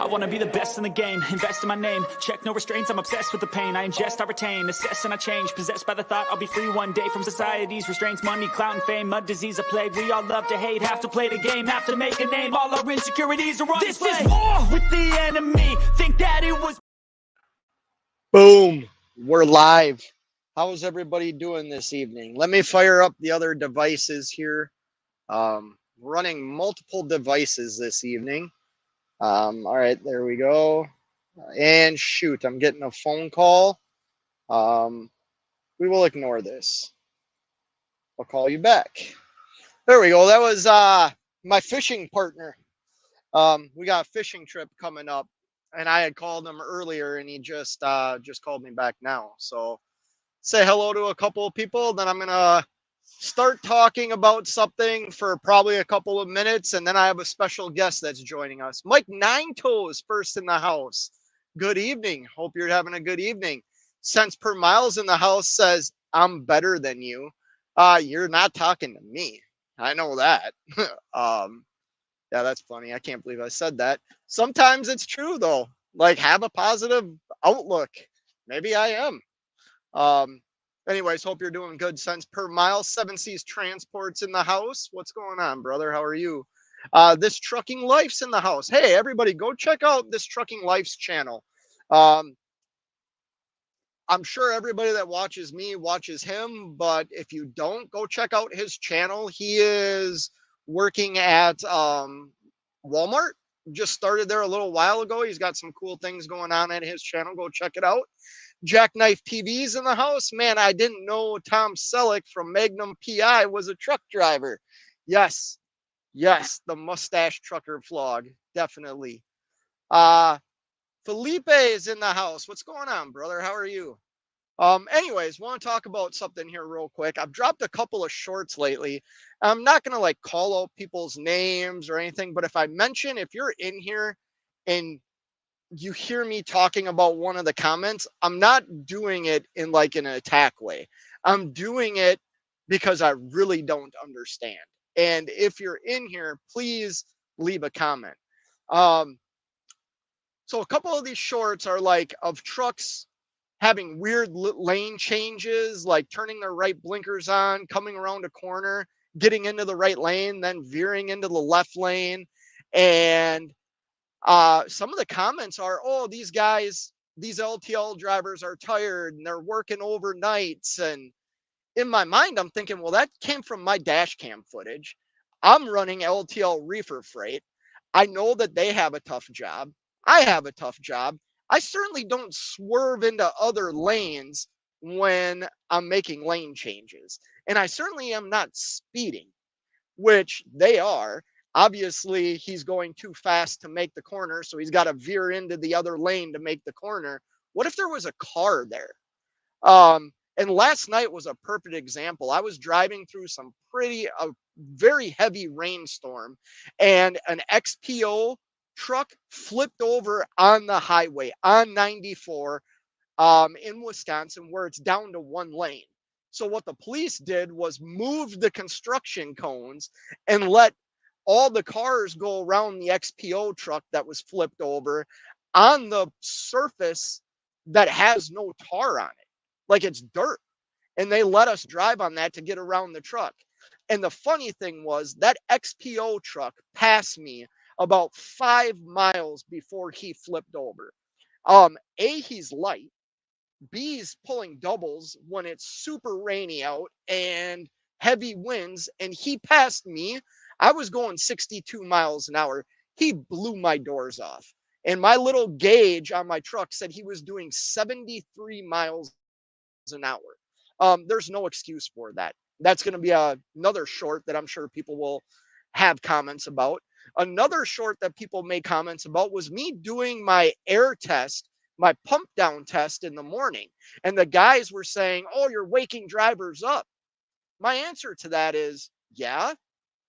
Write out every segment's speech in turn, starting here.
I wanna be the best in the game, invest in my name, check no restraints, I'm obsessed with the pain. I ingest, I retain, assess and I change, possessed by the thought I'll be free one day from society's restraints. Money, clout and fame, mud, disease, a plague. We all love to hate, have to play the game, have to make a name. All our insecurities are on display. This is war with the enemy, think that it was... Boom, we're live. How's everybody doing this evening? Let me fire up the other devices here. Running multiple devices this evening. All right, there we go. And shoot, I'm getting a phone call. We will ignore this. I'll call you back. There we go. That was my fishing partner. We got a fishing trip coming up, and I had called him earlier, and he just called me back now. So say hello to a couple of people, then I'm gonna start talking about something for probably a couple of minutes, and then I have a special guest that's joining us. Mike Nine Toes first in the house. Good evening. Hope you're having a good evening. Cents per Miles in the house says, I'm better than you. You're not talking to me. I know that. Yeah, that's funny. I can't believe I said that. Sometimes it's true though. Like, have a positive outlook. Maybe I am. Anyways, hope you're doing good. Cents per mile. 7 C's Transports in the house. What's going on, brother? How are you? This Trucking Life's in the house. Hey, everybody, go check out This Trucking Life's channel. I'm sure everybody that watches me watches him, but if you don't, go check out his channel. He is working at Walmart. Just started there a little while ago. He's got some cool things going on at his channel. Go check it out. Jackknife TV's in the house. Man, I didn't know Tom Selleck from Magnum PI was a truck driver. Yes, the Mustache trucker vlog, definitely. Felipe is in the house. What's going on, brother? How are you? Anyways, want to talk about something here real quick. I've dropped a couple of shorts lately. I'm not going to like call out people's names or anything, but if you're in here and you hear me talking about one of the comments, I'm not doing it in like an attack way. I'm doing it because I really don't understand. And if you're in here, please leave a comment. So a couple of these shorts are like of trucks having weird lane changes, like turning their right blinkers on, coming around a corner, getting into the right lane, then veering into the left lane. And some of the comments are, oh, these LTL drivers are tired and they're working overnights. And in my mind, I'm thinking, well, that came from my dash cam footage. I'm running LTL reefer freight. I know that they have a tough job. I have a tough job. I certainly don't swerve into other lanes when I'm making lane changes. And I certainly am not speeding, which they are. Obviously, he's going too fast to make the corner, so he's got to veer into the other lane to make the corner. What if there was a car there? And last night was a perfect example. I was driving through a very heavy rainstorm, and an XPO truck flipped over on the highway on 94 in Wisconsin, where it's down to one lane. So what the police did was move the construction cones and let all the cars go around the XPO truck that was flipped over on the surface that has no tar on it. Like, it's dirt. And they let us drive on that to get around the truck. And the funny thing was that XPO truck passed me about 5 miles before he flipped over. A, he's light. B, he's pulling doubles when it's super rainy out and heavy winds, and he passed me. I was going 62 miles an hour. He blew my doors off. And my little gauge on my truck said he was doing 73 miles an hour. There's no excuse for that. That's going to be another short that I'm sure people will have comments about. Another short that people made comments about was me doing my air test, my pump down test in the morning. And the guys were saying, oh, you're waking drivers up. My answer to that is, yeah,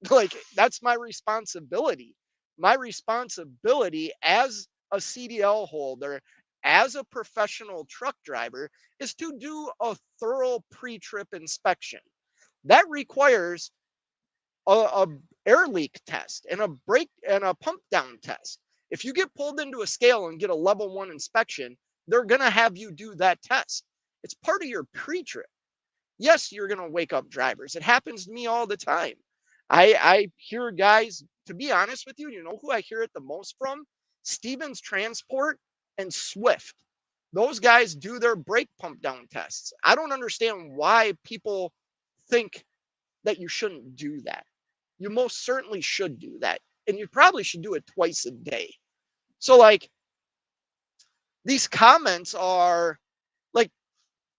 like, that's my responsibility. My responsibility as a CDL holder, as a professional truck driver, is to do a thorough pre-trip inspection. That requires a air leak test and a brake and a pump down test. If you get pulled into a scale and get a level 1 inspection, they're going to have you do that test. It's part of your pre-trip. Yes, you're going to wake up drivers. It happens to me all the time. I hear guys, to be honest with you, you know who I hear it the most from? Stevens Transport and Swift. Those guys do their brake pump down tests. I don't understand why people think that you shouldn't do that. You most certainly should do that. And you probably should do it twice a day. So, like, these comments are like,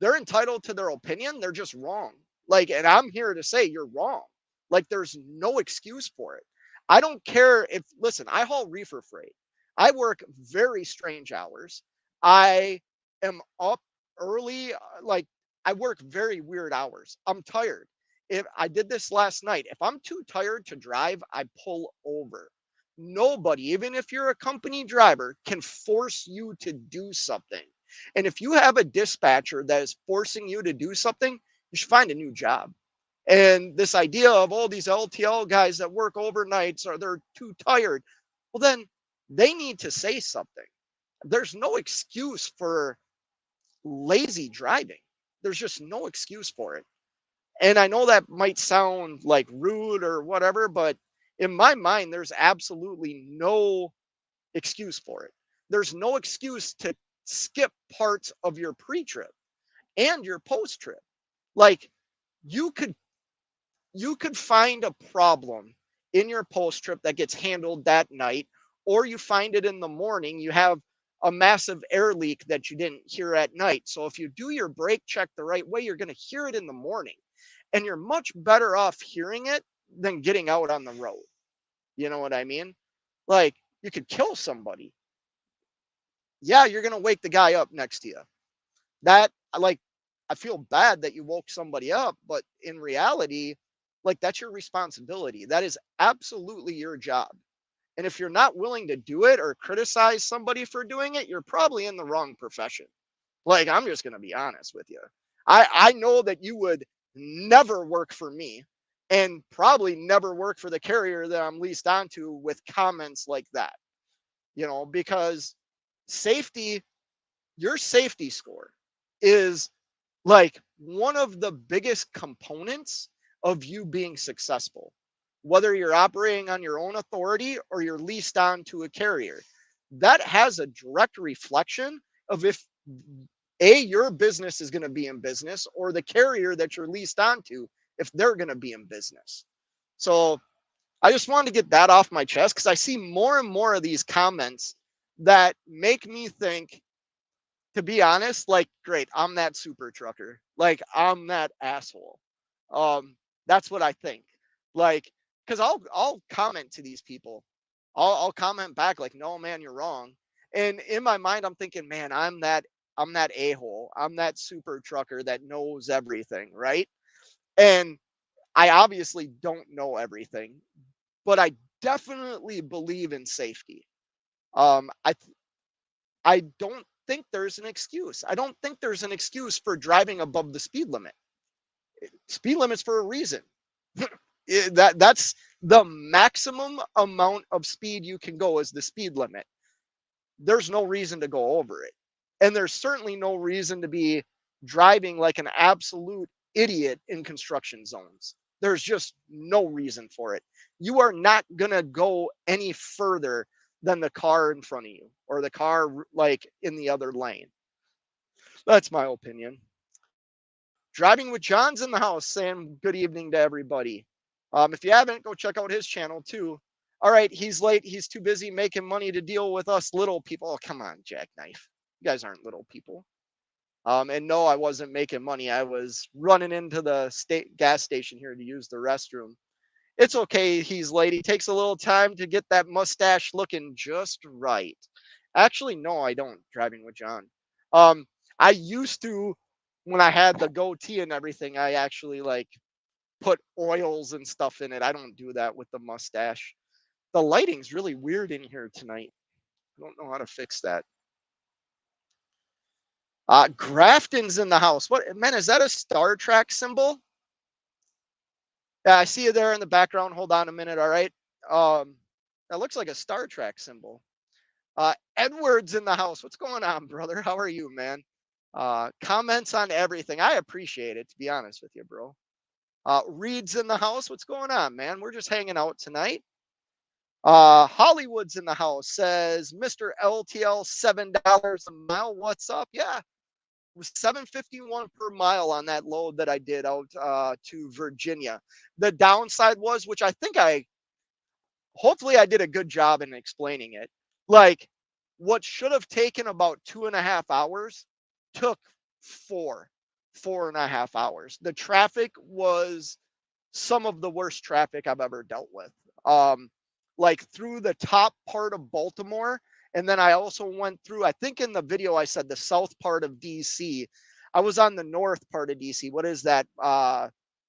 they're entitled to their opinion. They're just wrong. Like, and I'm here to say you're wrong. Like, there's no excuse for it. I don't care if, listen, I haul reefer freight. I work very strange hours. I am up early. Like, I work very weird hours. I'm tired. If I did this last night, if I'm too tired to drive, I pull over. Nobody, even if you're a company driver, can force you to do something. And if you have a dispatcher that is forcing you to do something, you should find a new job. And this idea of all these LTL guys that work overnights or they're too tired, well, then they need to say something. There's no excuse for lazy driving. There's just no excuse for it. And I know that might sound like rude or whatever, but in my mind, there's absolutely no excuse for it. There's no excuse to skip parts of your pre-trip and your post-trip. Like, you could find a problem in your post-trip that gets handled that night, or you find it in the morning. You have a massive air leak that you didn't hear at night. So if you do your brake check the right way, you're going to hear it in the morning. And you're much better off hearing it than getting out on the road. You know what I mean? Like, you could kill somebody. Yeah, you're going to wake the guy up next to you. That, like, I feel bad that you woke somebody up, but in reality, like, that's your responsibility. That is absolutely your job. And if you're not willing to do it or criticize somebody for doing it, you're probably in the wrong profession. Like, I'm just going to be honest with you. I know that you would never work for me and probably never work for the carrier that I'm leased onto with comments like that, because safety, your safety score is like one of the biggest components of you being successful, whether you're operating on your own authority or you're leased on to a carrier. That has a direct reflection of if your business is going to be in business, or the carrier that you're leased onto, if they're going to be in business. So I just wanted to get that off my chest, because I see more and more of these comments that make me think, to be honest, like, great, I'm that super trucker. Like, I'm that asshole. That's what I think. Like, because I'll comment to these people. I'll comment back like, no, man, you're wrong. And in my mind, I'm thinking, man, I'm that a-hole. I'm that super trucker that knows everything, right? And I obviously don't know everything, but I definitely believe in safety. I don't think there's an excuse. I don't think there's an excuse for driving above the speed limit. Speed limit's for a reason. That's the maximum amount of speed you can go is the speed limit. There's no reason to go over it. And there's certainly no reason to be driving like an absolute idiot in construction zones. There's just no reason for it. You are not going to go any further than the car in front of you or the car like in the other lane. That's my opinion. Driving with John's in the house, saying good evening to everybody. If you haven't, go check out his channel too. All right, he's late. He's too busy making money to deal with us little people. Oh, come on, Jackknife. You guys aren't little people. And no, I wasn't making money. I was running into the gas station here to use the restroom. It's okay. He's late. He takes a little time to get that mustache looking just right. Actually, no, I don't. Driving with John. I used to, when I had the goatee and everything, I actually like put oils and stuff in it. I don't do that with the mustache. The lighting's really weird in here tonight. I don't know how to fix that. Grafton's in the house. What, man, is that a Star Trek symbol? Yeah, I see you there in the background. Hold on a minute. All right. That looks like a Star Trek symbol. Edward's in the house. What's going on, brother? How are you, man? Comments on everything. I appreciate it, to be honest with you, bro. Reed's in the house. What's going on, man? We're just hanging out tonight. Hollywood's in the house. Says Mr. LTL $7 a mile. What's up? Yeah, it was $7.51 per mile on that load that I did out to Virginia. The downside was, which I think hopefully I did a good job in explaining it. Like, what should have taken about 2.5 hours took four and a half hours. The traffic was some of the worst traffic I've ever dealt with. Like through the top part of Baltimore. And then I also went through, I think in the video I said the south part of DC. I was on the north part of DC. What is that?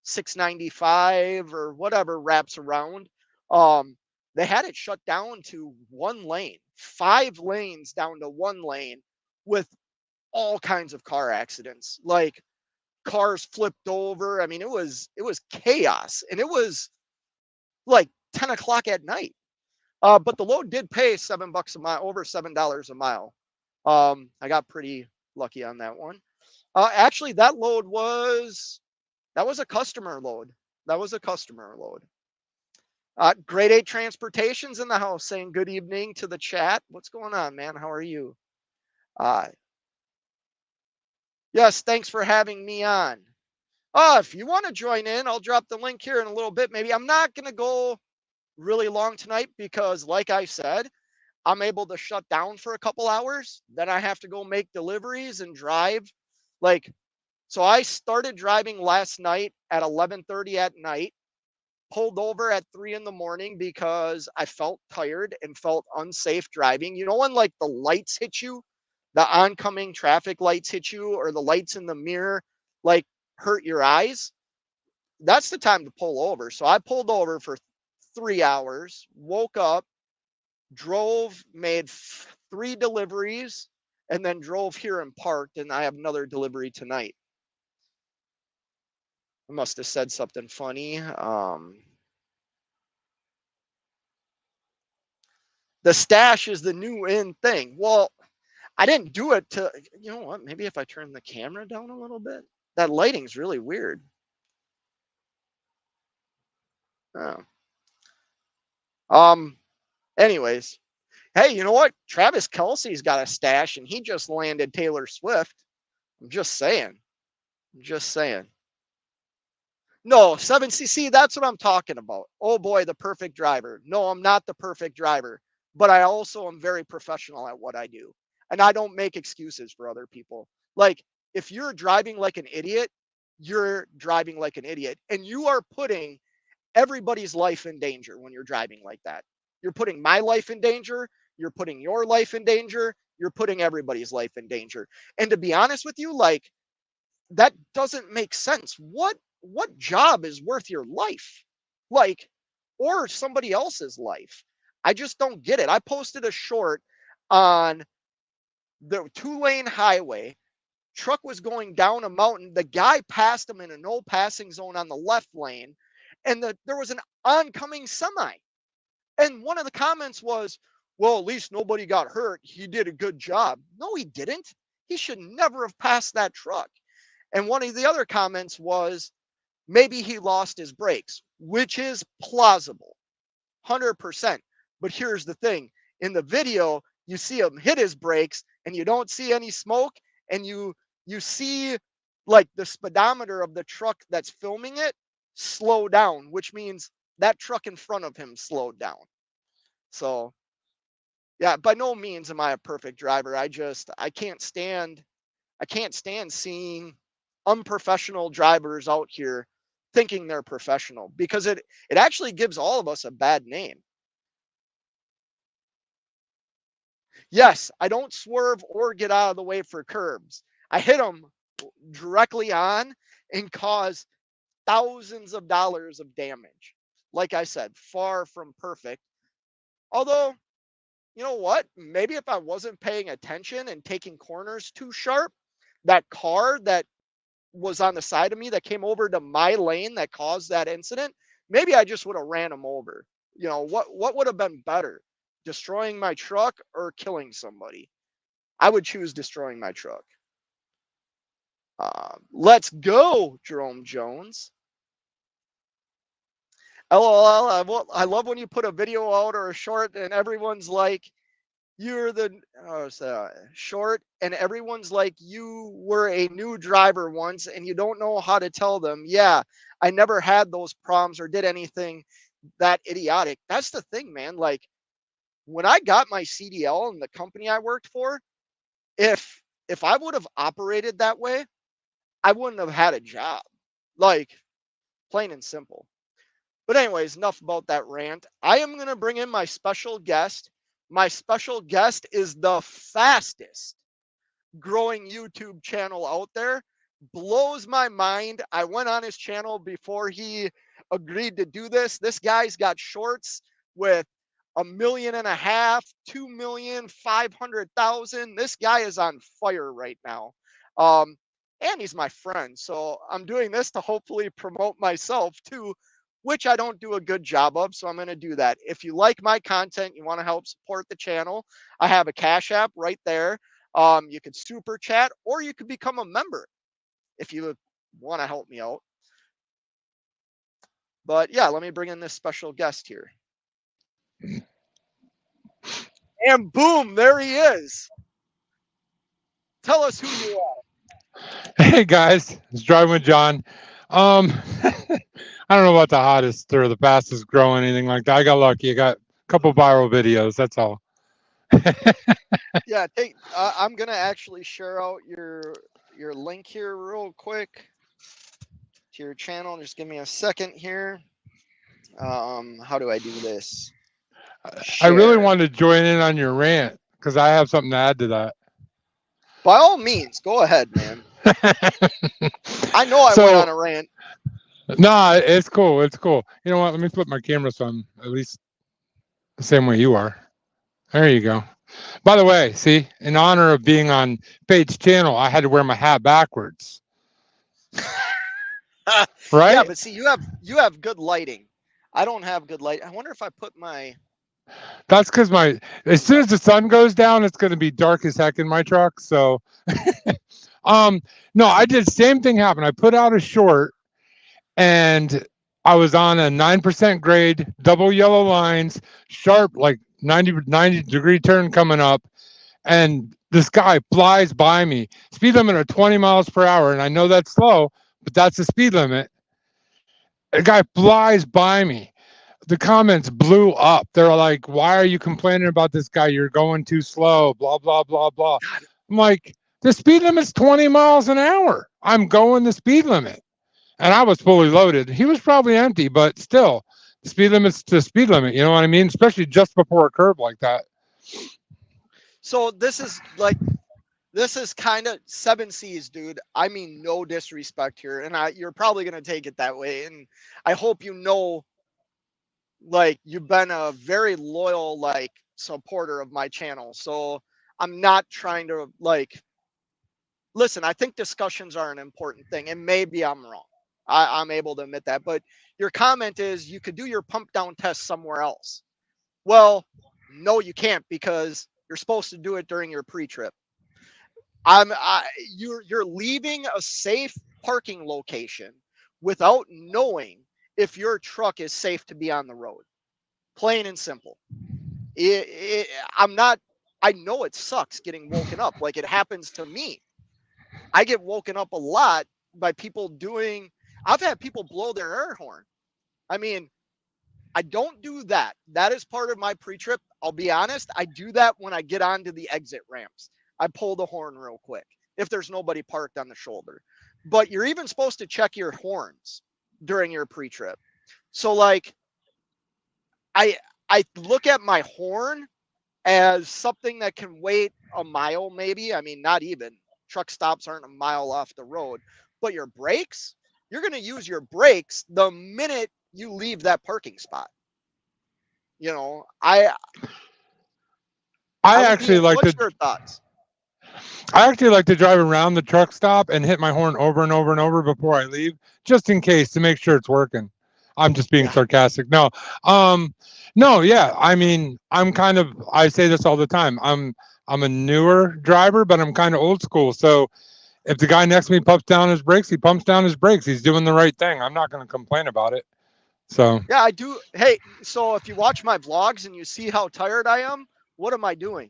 695 or whatever wraps around. They had it shut down to one lane, 5 lanes down to one lane with all kinds of car accidents. Like cars flipped over. I mean, it was chaos, and it was like 10 o'clock at night. But the load did pay $7 a mile, over $7 a mile. I got pretty lucky on that one. Actually, that was a customer load. That was a customer load. Grade 8 Transportation's in the house saying good evening to the chat. What's going on, man? How are you? Yes, thanks for having me on. If you want to join in, I'll drop the link here in a little bit. Maybe I'm not going to go really long tonight because, like I said, I'm able to shut down for a couple hours. Then I have to go make deliveries and drive. Like, so I started driving last night at 11:30 at night, pulled over at 3 in the morning because I felt tired and felt unsafe driving. You know, when like the lights hit you, the oncoming traffic lights hit you, or the lights in the mirror, like hurt your eyes. That's the time to pull over. So I pulled over for 3 hours, woke up, drove, made 3 deliveries, and then drove here and parked. And I have another delivery tonight. I must have said something funny. The stash is the new in thing. Well, I didn't do it to, you know what? Maybe if I turn the camera down a little bit, that lighting's really weird. Oh. Anyways, hey, you know what? Travis Kelce's got a stash and he just landed Taylor Swift. I'm just saying. I'm just saying. No, 7cc, that's what I'm talking about. Oh boy, the perfect driver. No, I'm not the perfect driver, but I also am very professional at what I do. And I don't make excuses for other people. Like, if you're driving like an idiot, you're driving like an idiot. And you are putting everybody's life in danger when you're driving like that. You're putting my life in danger. You're putting your life in danger. You're putting everybody's life in danger. And to be honest with you, like, that doesn't make sense. What job is worth your life? Like, or somebody else's life? I just don't get it. I posted a short on the 2-lane highway. Truck was going down a mountain. The guy passed him in a no passing zone on the left lane, and there was an oncoming semi. And one of the comments was, well, at least nobody got hurt. He did a good job. No, he didn't. He should never have passed that truck. And one of the other comments was, maybe he lost his brakes, which is plausible, 100%. But here's the thing. In the video, you see him hit his brakes and you don't see any smoke, and you see like the speedometer of the truck that's filming it slow down, which means that truck in front of him slowed down. So yeah, by no means am I a perfect driver. I can't stand seeing unprofessional drivers out here thinking they're professional, because it actually gives all of us a bad name. Yes, I don't swerve or get out of the way for curbs. I hit them directly on and cause thousands of dollars of damage. Like I said, far from perfect. Although, you know what? Maybe if I wasn't paying attention and taking corners too sharp, that car that was on the side of me that came over to my lane that caused that incident, maybe I just would have ran him over. You know, what would have been better? destroying my truck or killing somebody. I would choose destroying my truck. Let's go, Jerome Jones. LOL, I love when you put a video out or a short and everyone's like, you're the short, and everyone's like, you were a new driver once and you don't know how to tell them, yeah, I never had those problems or did anything that idiotic. That's the thing, man. Like, when I got my CDL and the company I worked for, if I would have operated that way, I wouldn't have had a job. Like, plain and simple. But anyways, enough about that rant. I am going to bring in my special guest. My special guest is the fastest growing YouTube channel out there. Blows my mind. I went on his channel before he agreed to do this. This guy's got shorts with 1.5 million, 2,500,000. This guy is on fire right now. And he's my friend. So I'm doing this to hopefully promote myself too, which I don't do a good job of. So I'm going to do that. If you like my content, you want to help support the channel, I have a Cash App right there. You could super chat, or you could become a member if you want to help me out. But yeah, let me bring in this special guest here. And boom, there he is. Tell us who you are. Hey guys, it's Driving with John. I don't know about the hottest or the fastest growing, anything like that. I got lucky. I got a couple viral videos. That's all. Yeah, I'm gonna actually share out your link here real quick to your channel. Just give me a second here. How do I do this? I really Share. wanted to join in on your rant because I have something to add to that. By all means, go ahead, man. I know I went on a rant. No, it's cool. It's cool. You know what? Let me put my camera so I'm at least the same way you are. There you go. By the way, see, in honor of being on Page's channel, I had to wear my hat backwards. Right? Yeah, but see, you have good lighting. I don't have good light. I wonder if I put my. That's because as soon as the sun goes down, it's going to be dark as heck in my truck. So, no, I did the same thing happen. I put out a short, and I was on a 9% grade, double yellow lines, sharp, like 90-degree turn coming up, and this guy flies by me. Speed limit of 20 miles per hour, and I know that's slow, but that's the speed limit. The guy flies by me. The comments blew up. They're like, why are you complaining about this guy? You're going too slow, blah, blah, blah, blah. I'm like, the speed limit's 20 miles an hour. I'm going the speed limit. And I was fully loaded. He was probably empty, but still, the speed limit's the speed limit. You know what I mean? Especially just before a curve like that. So this is kind of 7 C's, dude. I mean, no disrespect here. And you're probably going to take it that way. And I hope you know, like, you've been a very loyal, like, supporter of my channel. So I'm not trying to, like, listen, I think discussions are an important thing. And maybe I'm wrong. I'm able to admit that. But your comment is you could do your pump down test somewhere else. Well, no, you can't, because you're supposed to do it during your pre-trip. You're leaving a safe parking location without knowing if your truck is safe to be on the road. Plain and simple. I know it sucks getting woken up. Like, it happens to me. I get woken up a lot by people I've had people blow their air horn. I mean, I don't do that. That is part of my pre-trip. I'll be honest. I do that when I get onto the exit ramps. I pull the horn real quick if there's nobody parked on the shoulder. But you're even supposed to check your horns during your pre-trip. So, like, I look at my horn as something that can wait a mile, maybe. I mean, not even. Truck stops aren't a mile off the road. But your brakes, you're going to use your brakes the minute you leave that parking spot. You know, what's your thoughts? I actually like to drive around the truck stop and hit my horn over and over and over before I leave, just in case, to make sure it's working. I'm just being Yeah. sarcastic. No, no, yeah. I mean, I say this all the time. I'm a newer driver, but I'm kind of old school. So if the guy next to me pumps down his brakes, he pumps down his brakes. He's doing the right thing. I'm not going to complain about it. So Yeah, I do. Hey, so if you watch my vlogs and you see how tired I am, what am I doing?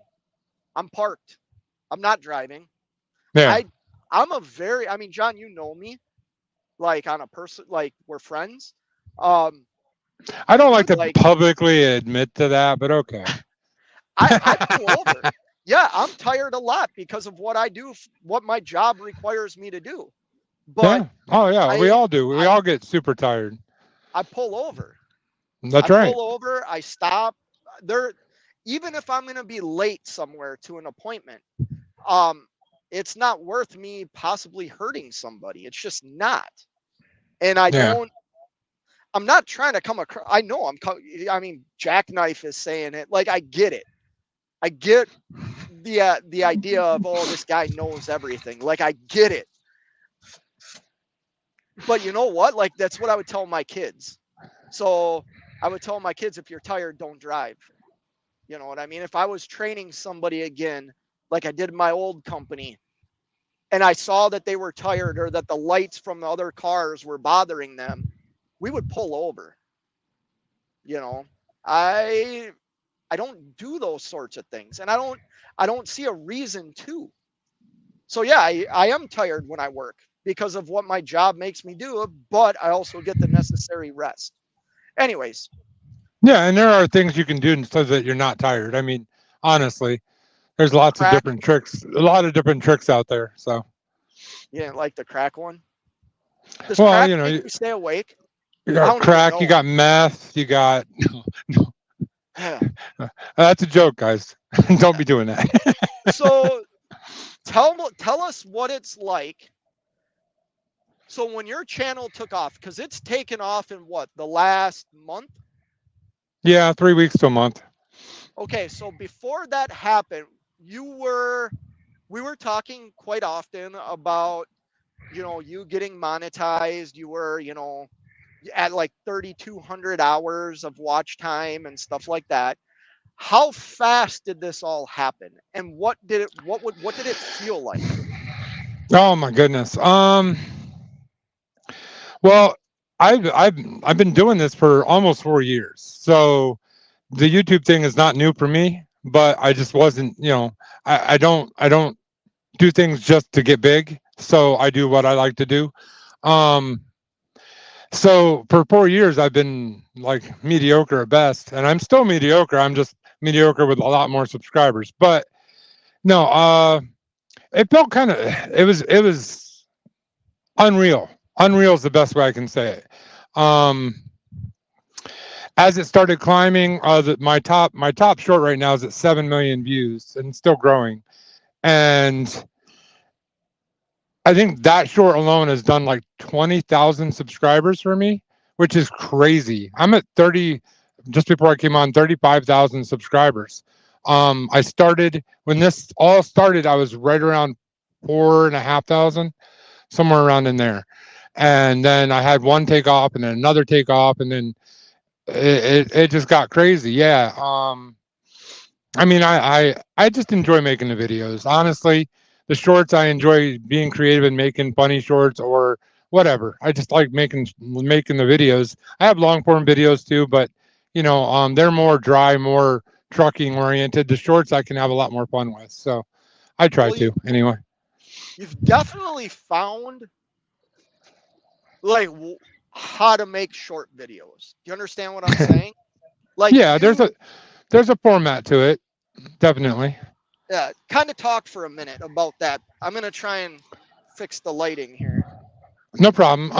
I'm parked. I'm not driving. yeah, I'm a very, I mean, John, you know me, like on a person, like we're friends. Um, I don't like to like publicly admit to that, but okay. I pull over. Yeah, I'm tired a lot because of what I do, what my job requires me to do. But Yeah. Oh yeah, we I all do. We I all get super tired. I pull over. I That's right. pull over, I stop. There, even if I'm going to be late somewhere to an appointment, um, it's not worth me possibly hurting somebody. It's just not. And Yeah. I'm not trying to come across, I know I mean, Jackknife is saying it. Like, I get it. I get the idea of, oh, this guy knows everything. Like, I get it. But you know what? Like, that's what I would tell my kids. So I would tell my kids, if you're tired, don't drive. You know what I mean? If I was training somebody again, like I did in my old company, and I saw that they were tired or that the lights from the other cars were bothering them, we would pull over. You know, I I don't do those sorts of things, and I don't see a reason to. So yeah, I am tired when I work because of what my job makes me do, but I also get the necessary rest. Anyways, Yeah, and there are things you can do so that you're not tired. I mean, honestly, there's lots of crack. different tricks, a lot of different tricks out there. So, You didn't like the crack one? Does well, crack you know, make you stay awake? you I got don't even crack, you know. got meth, you got. Yeah. That's a joke, guys. Don't be doing that. So tell us what it's like. So when your channel took off, because it's taken off in what, the last month? Yeah, 3 weeks to a month. Okay, so before that happened, we were talking quite often about, you getting monetized. You were, at like 3,200 hours of watch time and stuff like that. How fast did this all happen, and what did it feel like? Oh my goodness. Well, I've been doing this for almost 4 years. So the YouTube thing is not new for me, but I just wasn't, I don't do things just to get big. So I do what I like to do. Um, so for 4 years I've been like mediocre at best, and I'm still mediocre. I'm just mediocre with a lot more subscribers. But no, it felt kind of it was unreal. Unreal is the best way I can say it. Um, as it started climbing, my top short right now is at 7 million views and still growing. And I think that short alone has done like 20,000 subscribers for me, which is crazy. I'm at 30, just before I came on, 35,000 subscribers. I started when this all started, I was right around 4,500, somewhere around in there. And then I had one take off and then another take off, and then it just got crazy. Yeah. I mean, I just enjoy making the videos. Honestly, the shorts, I enjoy being creative and making funny shorts or whatever. I just like making the videos. I have long form videos too, but they're more dry, more trucking oriented. The shorts I can have a lot more fun with. So I try Well, to anyway. you've definitely found like how to make short videos. Do you understand what I'm saying? Like Yeah, there's a format to it, definitely. kind of talk for a minute about that. I'm gonna try and fix the lighting here. No problem.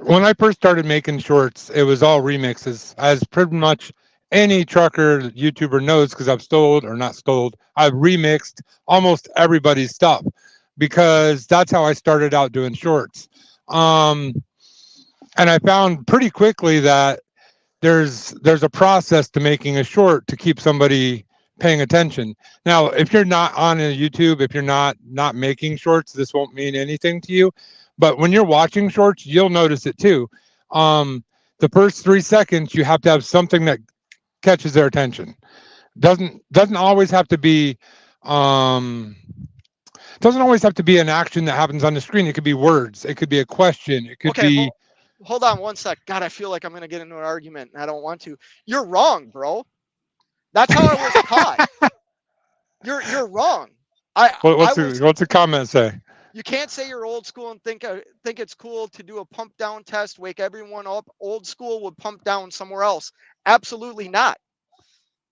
When I first started making shorts, it was all remixes, as pretty much any trucker YouTuber knows, because I've stoled or not stoled. I've remixed almost everybody's stuff because that's how I started out doing shorts. Um, and I found pretty quickly that there's a process to making a short to keep somebody paying attention. Now, if you're not on a YouTube, if you're not making shorts, this won't mean anything to you. But when you're watching shorts, you'll notice it too. The first 3 seconds, you have to have something that catches their attention. Doesn't always have to be doesn't always have to be an action that happens on the screen. It could be words. It could be a question. It could Okay, be. hold on one sec. God, I feel like I'm gonna get into an argument, and I don't want to. You're wrong, bro. That's how I was taught. You're wrong. What's the comment say? You can't say you're old school and think it's cool to do a pump down test, wake everyone up. Old school would pump down somewhere else. Absolutely not.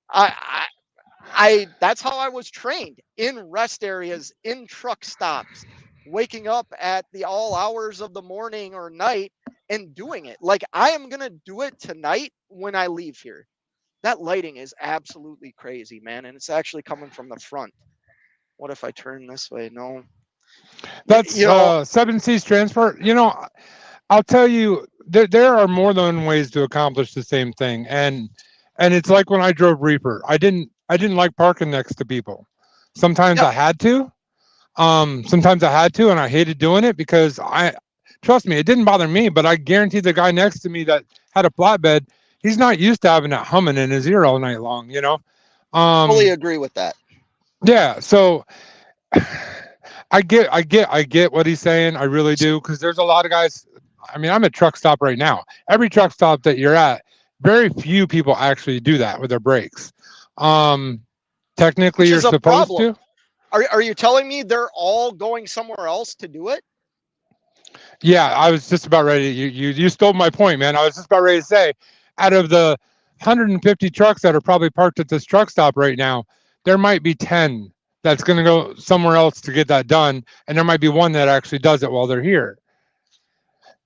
I that's how I was trained, in rest areas, in truck stops, waking up at the all hours of the morning or night and doing it. Like, I am gonna do it tonight when I leave here. That lighting is absolutely crazy, man, and it's actually coming from the front. What if I turn this way? No. That's 7 C's transport. I'll tell you, there are more than one ways to accomplish the same thing, and it's like when I drove reefer. I didn't like parking next to people. Sometimes I had to. Sometimes I had to, and I hated doing it because trust me, it didn't bother me, but I guarantee the guy next to me that had a flatbed, he's not used to having that humming in his ear all night long. Fully agree with that. Yeah, so I get what he's saying. I really do, because there's a lot of guys. I mean, I'm at truck stop right now. Every truck stop that you're at, very few people actually do that with their brakes. Technically, you're supposed to. Are you telling me they're all going somewhere else to do it? Yeah, I was just about ready. You stole my point, man. I was just about ready to say, out of the 150 trucks that are probably parked at this truck stop right now, there might be 10 that's going to go somewhere else to get that done, and there might be one that actually does it while they're here.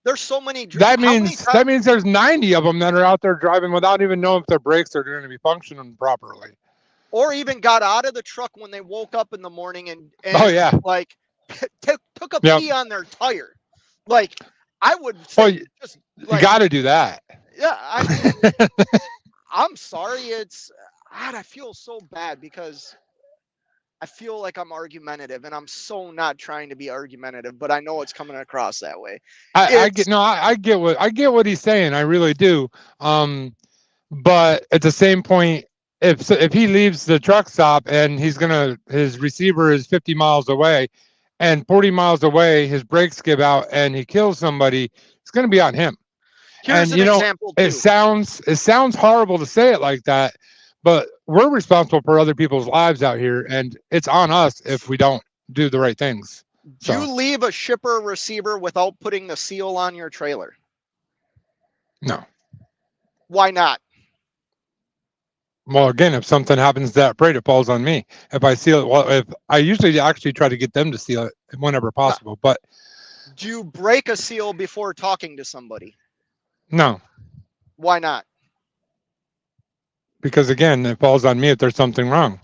There's so many. That means there's 90 of them that are out there driving without even knowing if their brakes are going to be functioning properly, or even got out of the truck when they woke up in the morning and like took a pee on their tire. Like, I would say, you got to do that. Yeah, I mean, I'm sorry. I feel so bad because I feel like I'm argumentative, and I'm so not trying to be argumentative, but I know it's coming across that way. I get what he's saying. I really do. But at the same point, if he leaves the truck stop and his receiver is 50 miles away, and 40 miles away his brakes give out and he kills somebody, it's going to be on him. Here's an example too. It sounds horrible to say it like that, but we're responsible for other people's lives out here, and it's on us if we don't do the right things. Do you leave a shipper receiver without putting the seal on your trailer? No. Why not? Well, again, if something happens to that freight, it falls on me. If I seal it, if I usually actually try to get them to seal it whenever possible. But do you break a seal before talking to somebody? No. Why not? Because again, it falls on me if there's something wrong.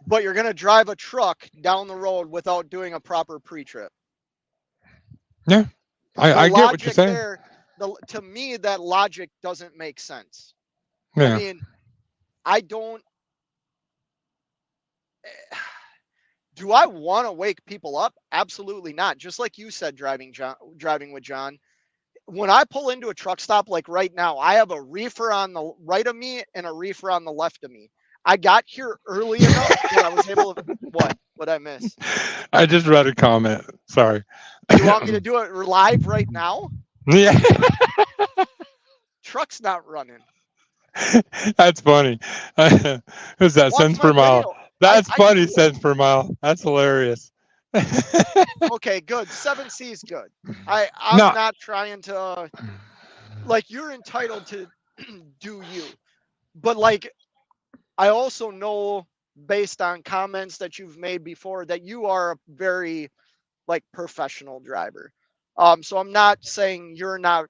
But you're going to drive a truck down the road without doing a proper pre-trip. Yeah, I get what you're saying. To me, that logic doesn't make sense. Yeah. I mean, I don't. Do I want to wake people up? Absolutely not. Just like you said, driving with John. When I pull into a truck stop, like right now, I have a reefer on the right of me and a reefer on the left of me. I got here early enough that I was able to. What I miss? I just read a comment. Sorry. You want me to do it live right now? Yeah. Truck's not running. That's funny. Who's that? Cents per mile. That's funny. Cents per mile. That's hilarious. Okay, good. 7 C's good. I'm not trying to, like, you're entitled to do you, but like, I also know based on comments that you've made before that you are a very like professional driver. So I'm not saying you're not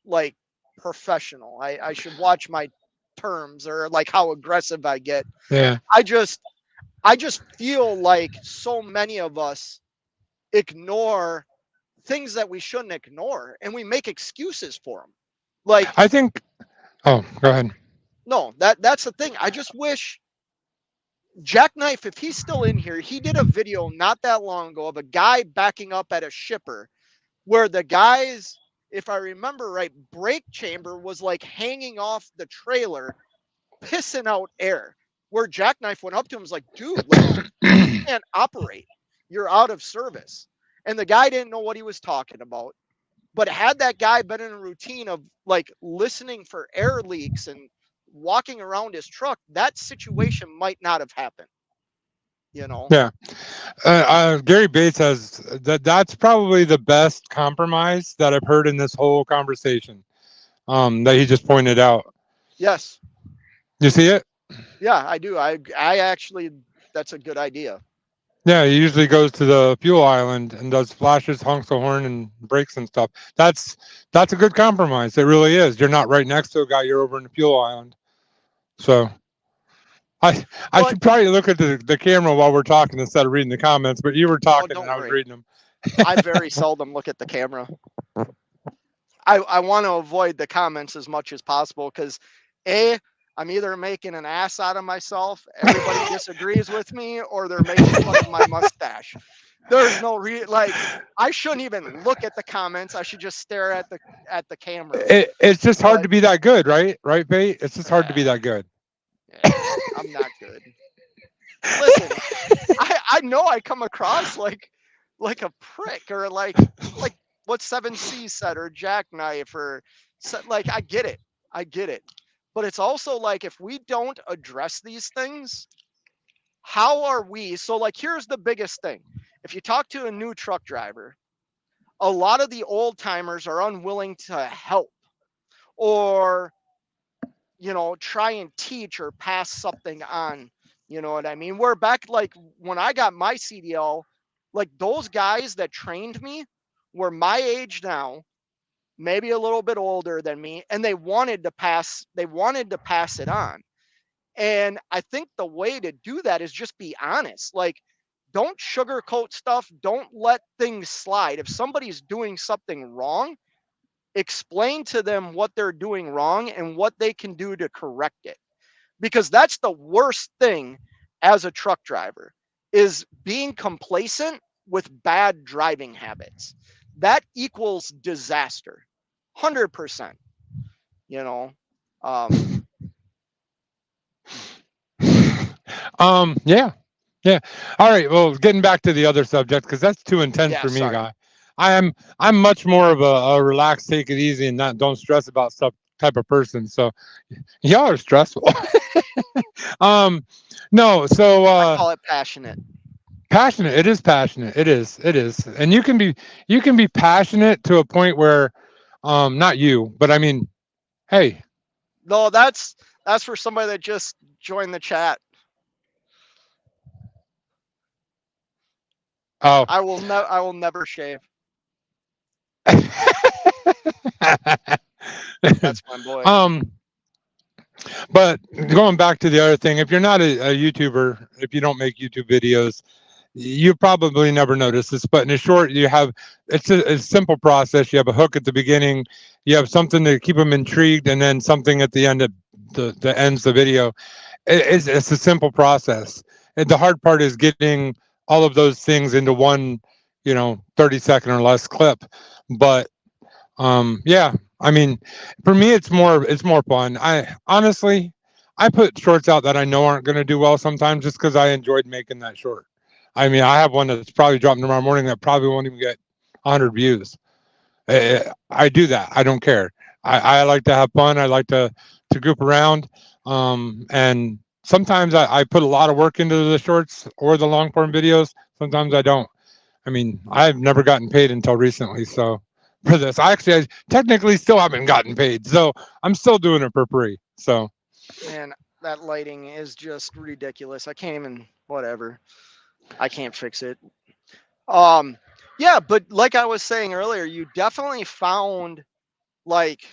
like professional. I should watch my terms or like how aggressive I get. Yeah. I just feel like so many of us ignore things that we shouldn't ignore, and we make excuses for them. Like, I think. Oh, go ahead. No, that's the thing. I just wish Jackknife, if he's still in here, he did a video not that long ago of a guy backing up at a shipper where the guy's if I remember right, brake chamber was like hanging off the trailer, pissing out air. Where Jackknife went up to him, was like, dude, like you can't operate. You're out of service. And the guy didn't know what he was talking about. But had that guy been in a routine of like listening for air leaks and walking around his truck, that situation might not have happened. You know? Yeah. Gary Bates has that. That's probably the best compromise that I've heard in this whole conversation. That he just pointed out. Yes. You see it? Yeah, I do. I actually, that's a good idea. Yeah, he usually goes to the fuel island and does flashes, honks the horn, and brakes and stuff. That's a good compromise. It really is. You're not right next to a guy. You're over in the fuel island. So I But should probably look at the camera while we're talking instead of reading the comments. But you were talking don't and I was worry. reading them. I very seldom look at the camera. I want to avoid the comments as much as possible because I'm either making an ass out of myself, everybody disagrees with me, or they're making fun of my mustache. There's no like I shouldn't even look at the comments. I should just stare at the camera. It's just hard But to be that good, right? Right, Bate? It's just hard to be that good. I'm not good. Listen, I know I come across like a prick or like what 7C said or Jackknife or like I get it. But it's also like if we don't address these things, how are we? So like here's the biggest thing. If you talk to a new truck driver, a lot of the old timers are unwilling to help or try and teach or pass something on. You know what I mean? We're back like when I got my CDL, like those guys that trained me were my age now, maybe a little bit older than me, and they wanted to pass it on. And I think the way to do that is just be honest. Like don't sugarcoat stuff, don't let things slide. If somebody's doing something wrong, explain to them what they're doing wrong and what they can do to correct it, because that's the worst thing as a truck driver is being complacent with bad driving habits. That equals disaster. 100%. You know. Yeah. Yeah. All right. Well, getting back to the other subject because that's too intense Yeah, for me, sorry. guy. I'm much more of a relaxed, take it easy, and not don't stress about stuff type of person. So y'all are stressful. No. So I call it passionate. passionate. It is passionate. It is. It is. And you can be passionate to a point where, not you, but I mean, hey. No, that's for somebody that just joined the chat. Oh. I will never shave. That's my boy. But going back to the other thing, if you're not a YouTuber, if you don't make YouTube videos, you probably never notice this. But in a short, you have it's a simple process. You have a hook at the beginning, you have something to keep them intrigued, and then something at the end that ends the video. It's a simple process. And the hard part is getting all of those things into one, 30-second or less clip. But yeah, I mean, for me, it's more fun. I put shorts out that I know aren't going to do well sometimes just because I enjoyed making that short. I mean, I have one that's probably dropping tomorrow morning that probably won't even get 100 views. I do that. I don't care. I like to have fun. I like to group around. And sometimes I put a lot of work into the shorts or the long form videos. Sometimes I don't. I mean, I've never gotten paid until recently. So for this, I technically still haven't gotten paid. So I'm still doing it for free. So Man, that lighting is just ridiculous. I can't even whatever. I can't fix it. Yeah, but like I was saying earlier, you definitely found like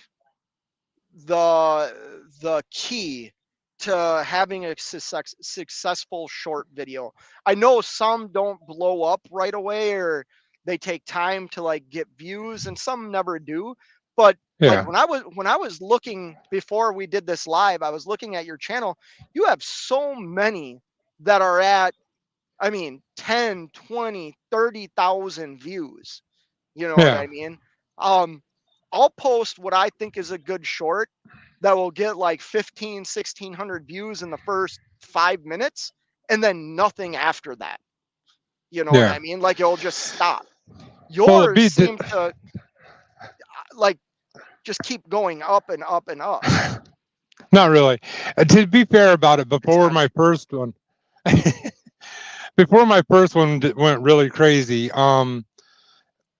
the key to having a successful short video. I know some don't blow up right away or they take time to like get views and some never do. But like yeah, when I was looking before we did this live, I was looking at your channel. You have so many that are at, I mean, 10, 20, 30,000 views. You know what yeah, I mean? Um I'll post what I think is a good short that will get like 1,600 views in the first 5 minutes, and then nothing after that. You know what I mean? Like it'll just stop. Well, Yours seem to like just keep going up and up and up. Not really. To be fair about it, before my first one, went really crazy.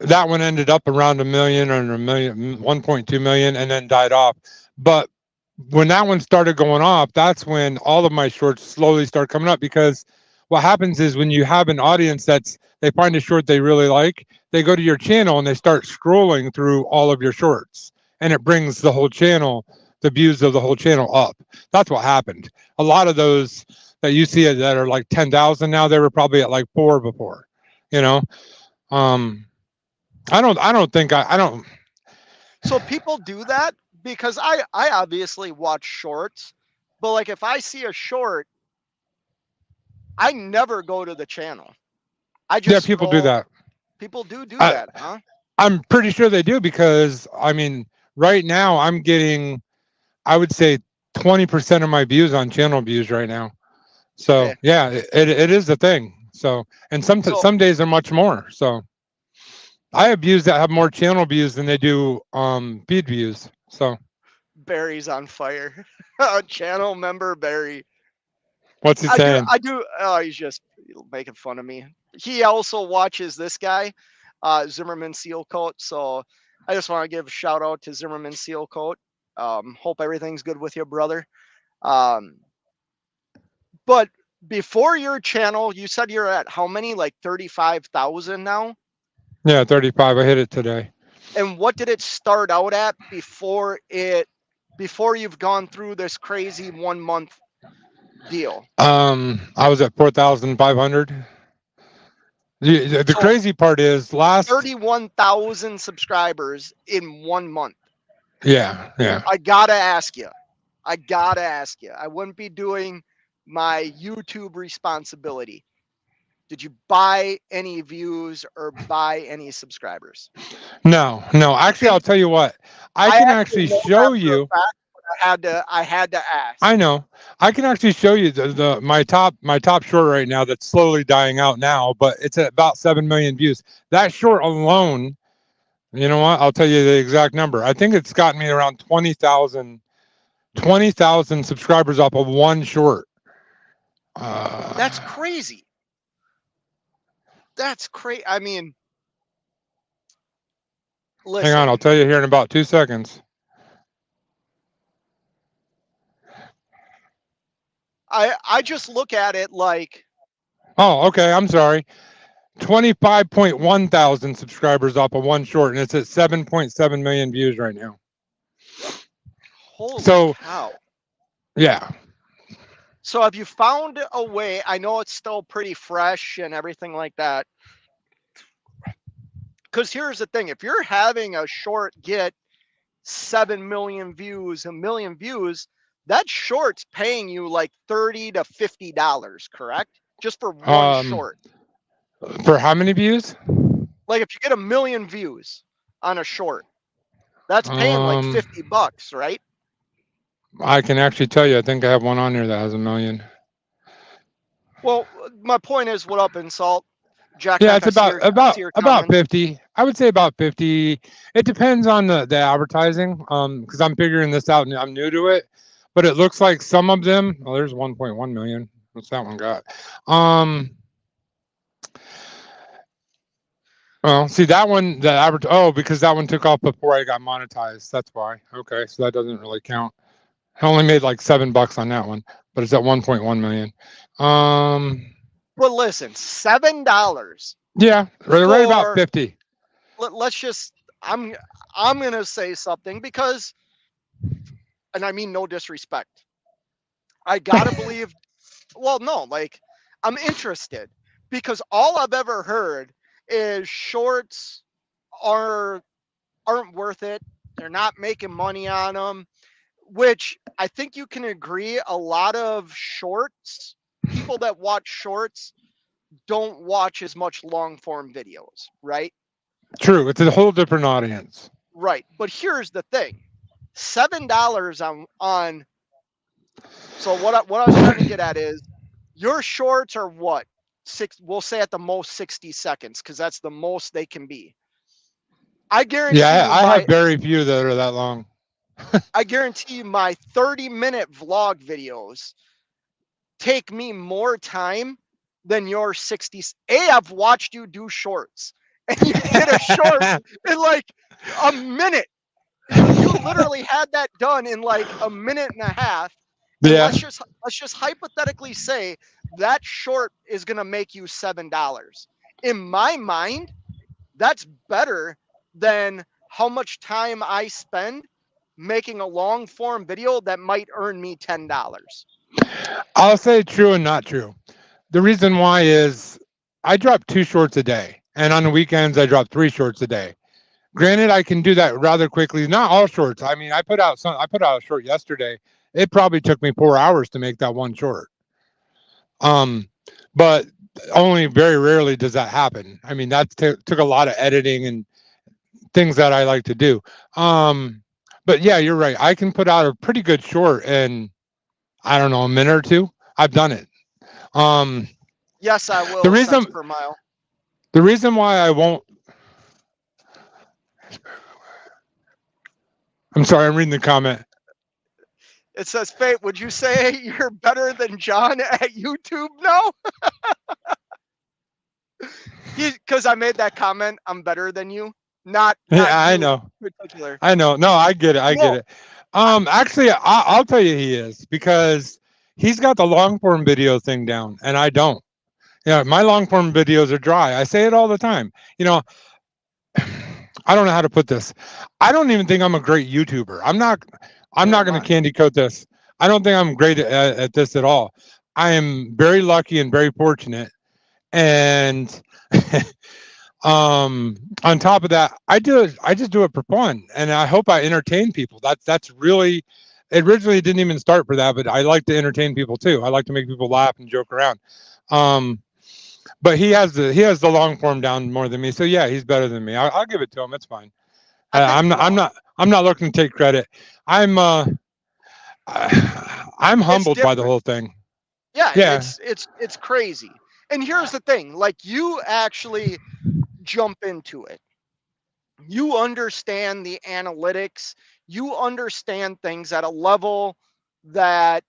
That one ended up around 1 million or 1.2 million, and then died off. But when that one started going off, that's when all of my shorts slowly start coming up, because what happens is when you have an audience they find a short they really like, they go to your channel and they start scrolling through all of your shorts, and it brings the whole channel, the views of the whole channel up. That's what happened. A lot of those that you see that are like 10,000 now, they were probably at like 4 before, you know? I don't. So people do that because I obviously watch shorts, but like if I see a short, I never go to the channel. I just people do that. People do that, huh? I'm pretty sure they do, because I mean, right now I'm getting, I would say 20% of my views on channel views right now. So Okay. yeah, it is a thing. So, and some days are much more. So I have views that have more channel views than they do feed views. So Barry's on fire. Channel member Barry. What's he saying? Oh, he's just making fun of me. He also watches this guy, Zimmerman Sealcoat. So I just want to give a shout out to Zimmerman Sealcoat. Hope everything's good with you, brother. But before your channel, you said you're at how many? Like 35,000 now? Yeah, 35. I hit it today. And what did it start out at before you've gone through this crazy 1 month deal? I was at 4,500. The crazy part is 31,000 subscribers in 1 month. Yeah. I gotta ask you. I wouldn't be doing my YouTube responsibility. Did you buy any views or buy any subscribers? No. Actually, I'll tell you what. I can actually show you. I had to ask. I know. I can actually show you my top short right now that's slowly dying out now, but it's at about 7 million views. That short alone, you know what? I'll tell you the exact number. I think it's gotten me around 20,000 subscribers off of one short. That's crazy. That's crazy. I mean, listen. Hang on, I'll tell you here in about 2 seconds. I just look at it like. Oh, okay. I'm sorry. 25.1 thousand subscribers off of one short, and it's at 7.7 million views right now. Holy cow. Yeah. So have you found a way? I know it's still pretty fresh and everything like that. Because here's the thing. If you're having a short get 7 million views, 1 million views, that short's paying you like $30 to $50, correct? Just for one short. For how many views? Like if you get 1 million views on a short, that's paying like $50, right? I can actually tell you, I think I have one on here that has 1 million. Well, my point is, what up, Insult? Jack, yeah, it's about 50. I would say about 50. It depends on the advertising, because I'm figuring this out and I'm new to it. But it looks like some of them. Oh, there's 1.1 million. What's that one got? Well, see that one, because that one took off before I got monetized. That's why. Okay, so that doesn't really count. I only made like $7 on that one, but it's at 1.1 million. But listen, $7. Yeah, right about 50. Let's just. I'm gonna say something because, and I mean no disrespect. I gotta believe. Well, no, like I'm interested because all I've ever heard is shorts aren't worth it. They're not making money on them, which I think you can agree. A lot of shorts, people that watch shorts, don't watch as much long form videos, right? True. It's a whole different audience. Right. But here's the thing. $7 on so what I was trying to get at is your shorts are what? We'll say at the most 60 seconds, because that's the most they can be. I guarantee Yeah, you I have my very few that are that long. I guarantee you my 30-minute vlog videos take me more time than your 60. I've watched you do shorts, and you did a short in like a minute. You literally had that done in like a minute and a half. And Yeah. let's just hypothetically say that short is gonna make you $7. In my mind, that's better than how much time I spend making a long form video that might earn me $10. I'll say true and not true. The reason why is I drop 2 shorts a day, and on the weekends I drop 3 shorts a day. Granted, I can do that rather quickly. Not all shorts. I mean, I put out a short yesterday. It probably took me 4 hours to make that one short. But only very rarely does that happen. I mean, that took a lot of editing and things that I like to do. But yeah, you're right. I can put out a pretty good short in, I don't know, a minute or two. I've done it. Um, Yes, I the will, cents reason per mile. the reason why I won't. I'm sorry. I'm reading the comment. It says, Fate, would you say you're better than John at YouTube now? Because I made that comment, I'm better than you. Not Yeah, I you know. in particular. I know. No, I get it. I get No, it. Actually, I'll tell you he is, because he's got the long form video thing down, and I don't. Yeah, my long form videos are dry. I say it all the time. You know, I don't know how to put this. I don't even think I'm a great YouTuber. I'm not. I'm neither not am going to I. candy coat this. I don't think I'm great at this at all. I am very lucky and very fortunate, and on top of that, I just do it for fun, and I hope I entertain people. That's really, it originally didn't even start for that, but I like to entertain people too. I like to make people laugh and joke around. um but he has the long form down more than me, so yeah, he's better than me. I'll give it to him. It's fine. I think I'm not no, looking to take credit. I'm I'm it's humbled by the different. whole thing. Yeah, Yeah. it's crazy. And here's the thing, like you actually jump into it. You understand the analytics, you understand things at a level that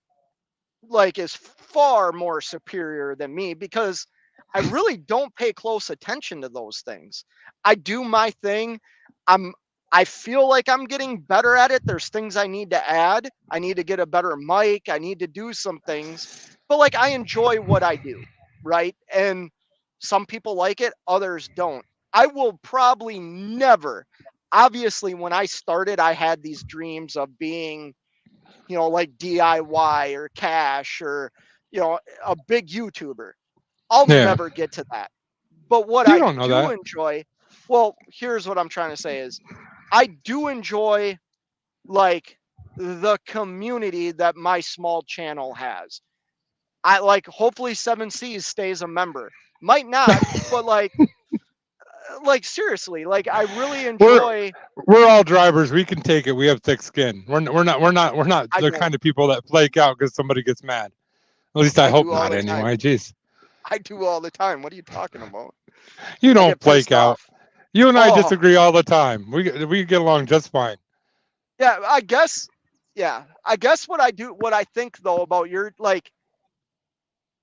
like is far more superior than me, because I really don't pay close attention to those things. I do my thing. I'm I feel like I'm getting better at it. There's things I need to add. I need to get a better mic. I need to do some things. But like I enjoy what I do, right? And some people like it, others don't. I will probably never, obviously when I started I had these dreams of being, like DIY or cash or, a big YouTuber. I'll Yeah. never get to that. But what You I don't know do that. enjoy, well, here's what I'm trying to say is I do enjoy like the community that my small channel has. I like hopefully 7Cs stays a member. Might not, but like seriously, like I really we're enjoy we're all drivers. We can take it. We have thick skin. We're not I the don't kind of people that flake out because somebody gets mad. At least I I hope do all not the time. anyway. Jeez. I do all the time. What are you talking about? You I don't get flake pissed out. off. You and I Oh, disagree all the time. We get along just fine. yeah, I guess. Yeah, I guess what I think though about your like,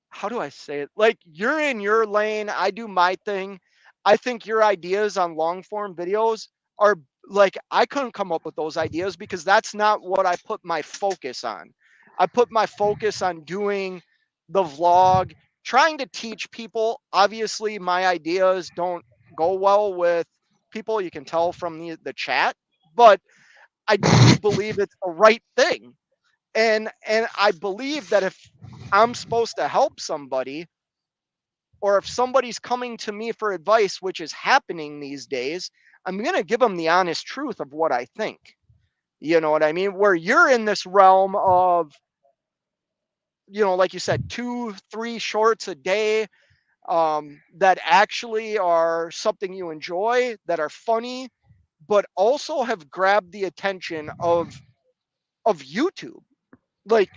how do I say it? Like you're in your lane, I do my thing. I think your ideas on long form videos are like I couldn't come up with those ideas because that's not what I put my focus on. I put my focus on doing the vlog, trying to teach people. Obviously, my ideas don't go well with people. You can tell from the chat, but I do believe it's the right thing. And I believe that if I'm supposed to help somebody, or if somebody's coming to me for advice, which is happening these days, I'm going to give them the honest truth of what I think. You know what I mean? Where you're in this realm of, like you said, 2, 3 shorts a day, that actually are something you enjoy, that are funny, but also have grabbed the attention of YouTube. Like,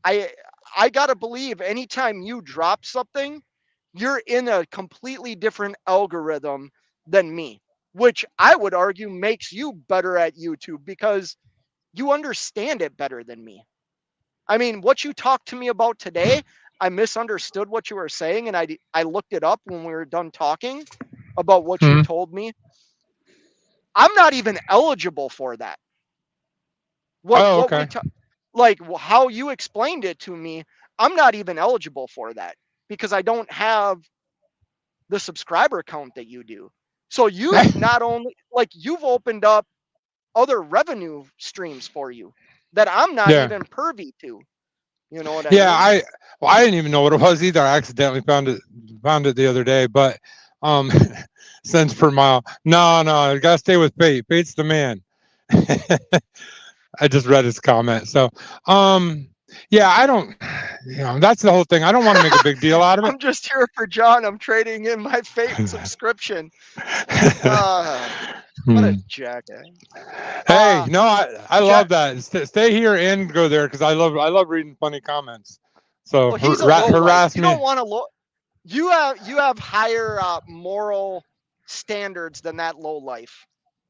I gotta believe anytime you drop something, you're in a completely different algorithm than me, which I would argue makes you better at YouTube because you understand it better than me. I mean, what you talked to me about today, I misunderstood what you were saying, and I looked it up when we were done talking about what you Mhm. told me. I'm not even eligible for that. Oh, What we okay. like how you explained it to me, I'm not even eligible for that because I don't have the subscriber count that you do. So you've not only like you've opened up other revenue streams for you that I'm not Yeah. even privy to. You know what I Yeah, mean? I didn't even know what it was either. I accidentally found it the other day, but um cents per mile. No, you gotta stay with Fate. Fate's the man. I just read his comment. So yeah, I don't that's the whole thing. I don't want to make a big deal out of it. I'm just here for John. I'm trading in my Fate subscription. Uh, what Hmm. a jackass. Hey, no, I love Jack, that. Stay here and go there because I love reading funny comments. So well, he's a low life. harass You me. don't want to look. You have higher moral standards than that low life.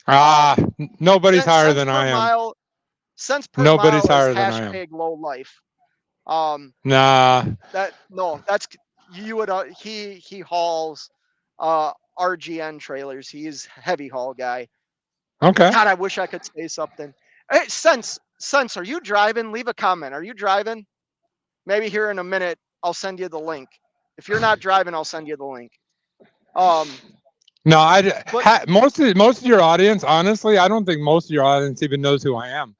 Ah, nobody's higher Cents than per I am. mile, cents per Nobody's mile is higher than I am. hashtag low life. Um, Nah. that no, that's you would he hauls RGN trailers. He's heavy haul guy. Okay. God, I wish I could say something. Hey, sense, are you driving? Leave a comment. Are you driving? Maybe here in a minute I'll send you the link. If you're not driving, I'll send you the link. No, But most of your audience, honestly, I don't think most of your audience even knows who I am.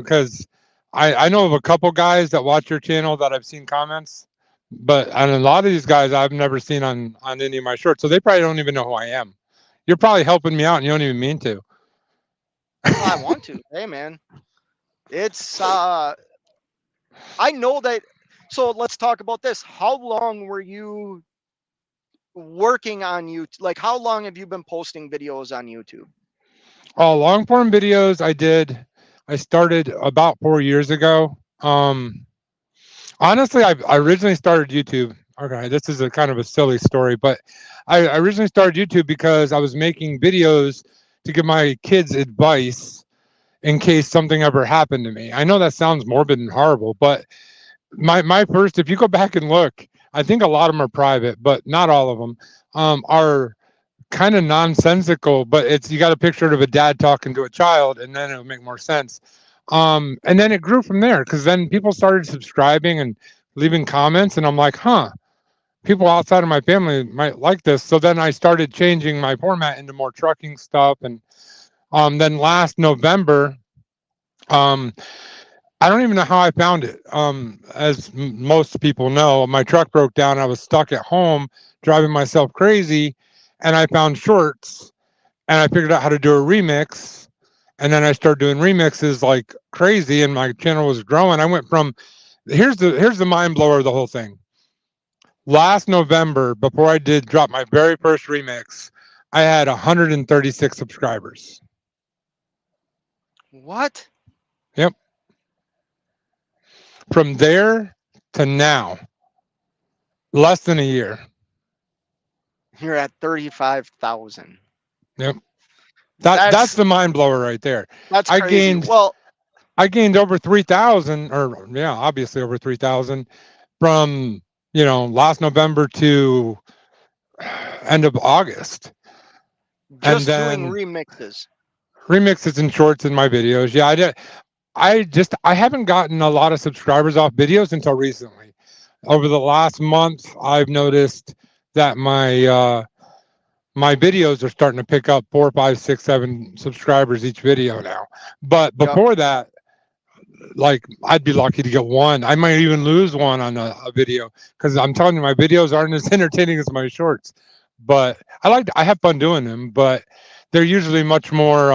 Because I know of a couple guys that watch your channel that I've seen comments, but and a lot of these guys I've never seen on any of my shorts, so they probably don't even know who I am. You're probably helping me out, and you don't even mean to. I want to. Hey, man, it's I know that. So let's talk about this. How long were you working on YouTube? Like, how long have you been posting videos on YouTube? Oh, long form videos I started about 4 years ago. Honestly, I originally started YouTube. Okay, this is a kind of a silly story, but I originally started YouTube because I was making videos to give my kids advice in case something ever happened to me. I know that sounds morbid and horrible, but my first, if you go back and look, I think a lot of them are private, but not all of them are kind of nonsensical. But it's you got a picture of a dad talking to a child, and then it'll make more sense. And then it grew from there because then people started subscribing and leaving comments, and I'm like, huh, people outside of my family might like this. So then I started changing my format into more trucking stuff, and then last November, um, I don't even know how I found it. As most people know, my truck broke down. I was stuck at home driving myself crazy, and I found shorts, and I figured out how to do a remix. And then I started doing remixes like crazy, and my channel was growing. I went from here's the mind blower of the whole thing. Last November, before I did drop my very first remix, I had 136 subscribers. What? Yep. From there to now, less than a year. You're at 35,000. Yep. That's the mind blower right there. That's I crazy. gained Well, I gained over 3,000, or yeah, obviously over 3,000 from last November to end of August, and just doing then remixes. remixes and shorts in my videos. Yeah, I did. I haven't gotten a lot of subscribers off videos until recently. Over the last month, I've noticed that my videos are starting to pick up 4, 5, 6, 7 subscribers each video now. But Yep. before that, like I'd be lucky to get one. I might even lose one on a video because I'm telling you, my videos aren't as entertaining as my shorts. But I have fun doing them, but they're usually much more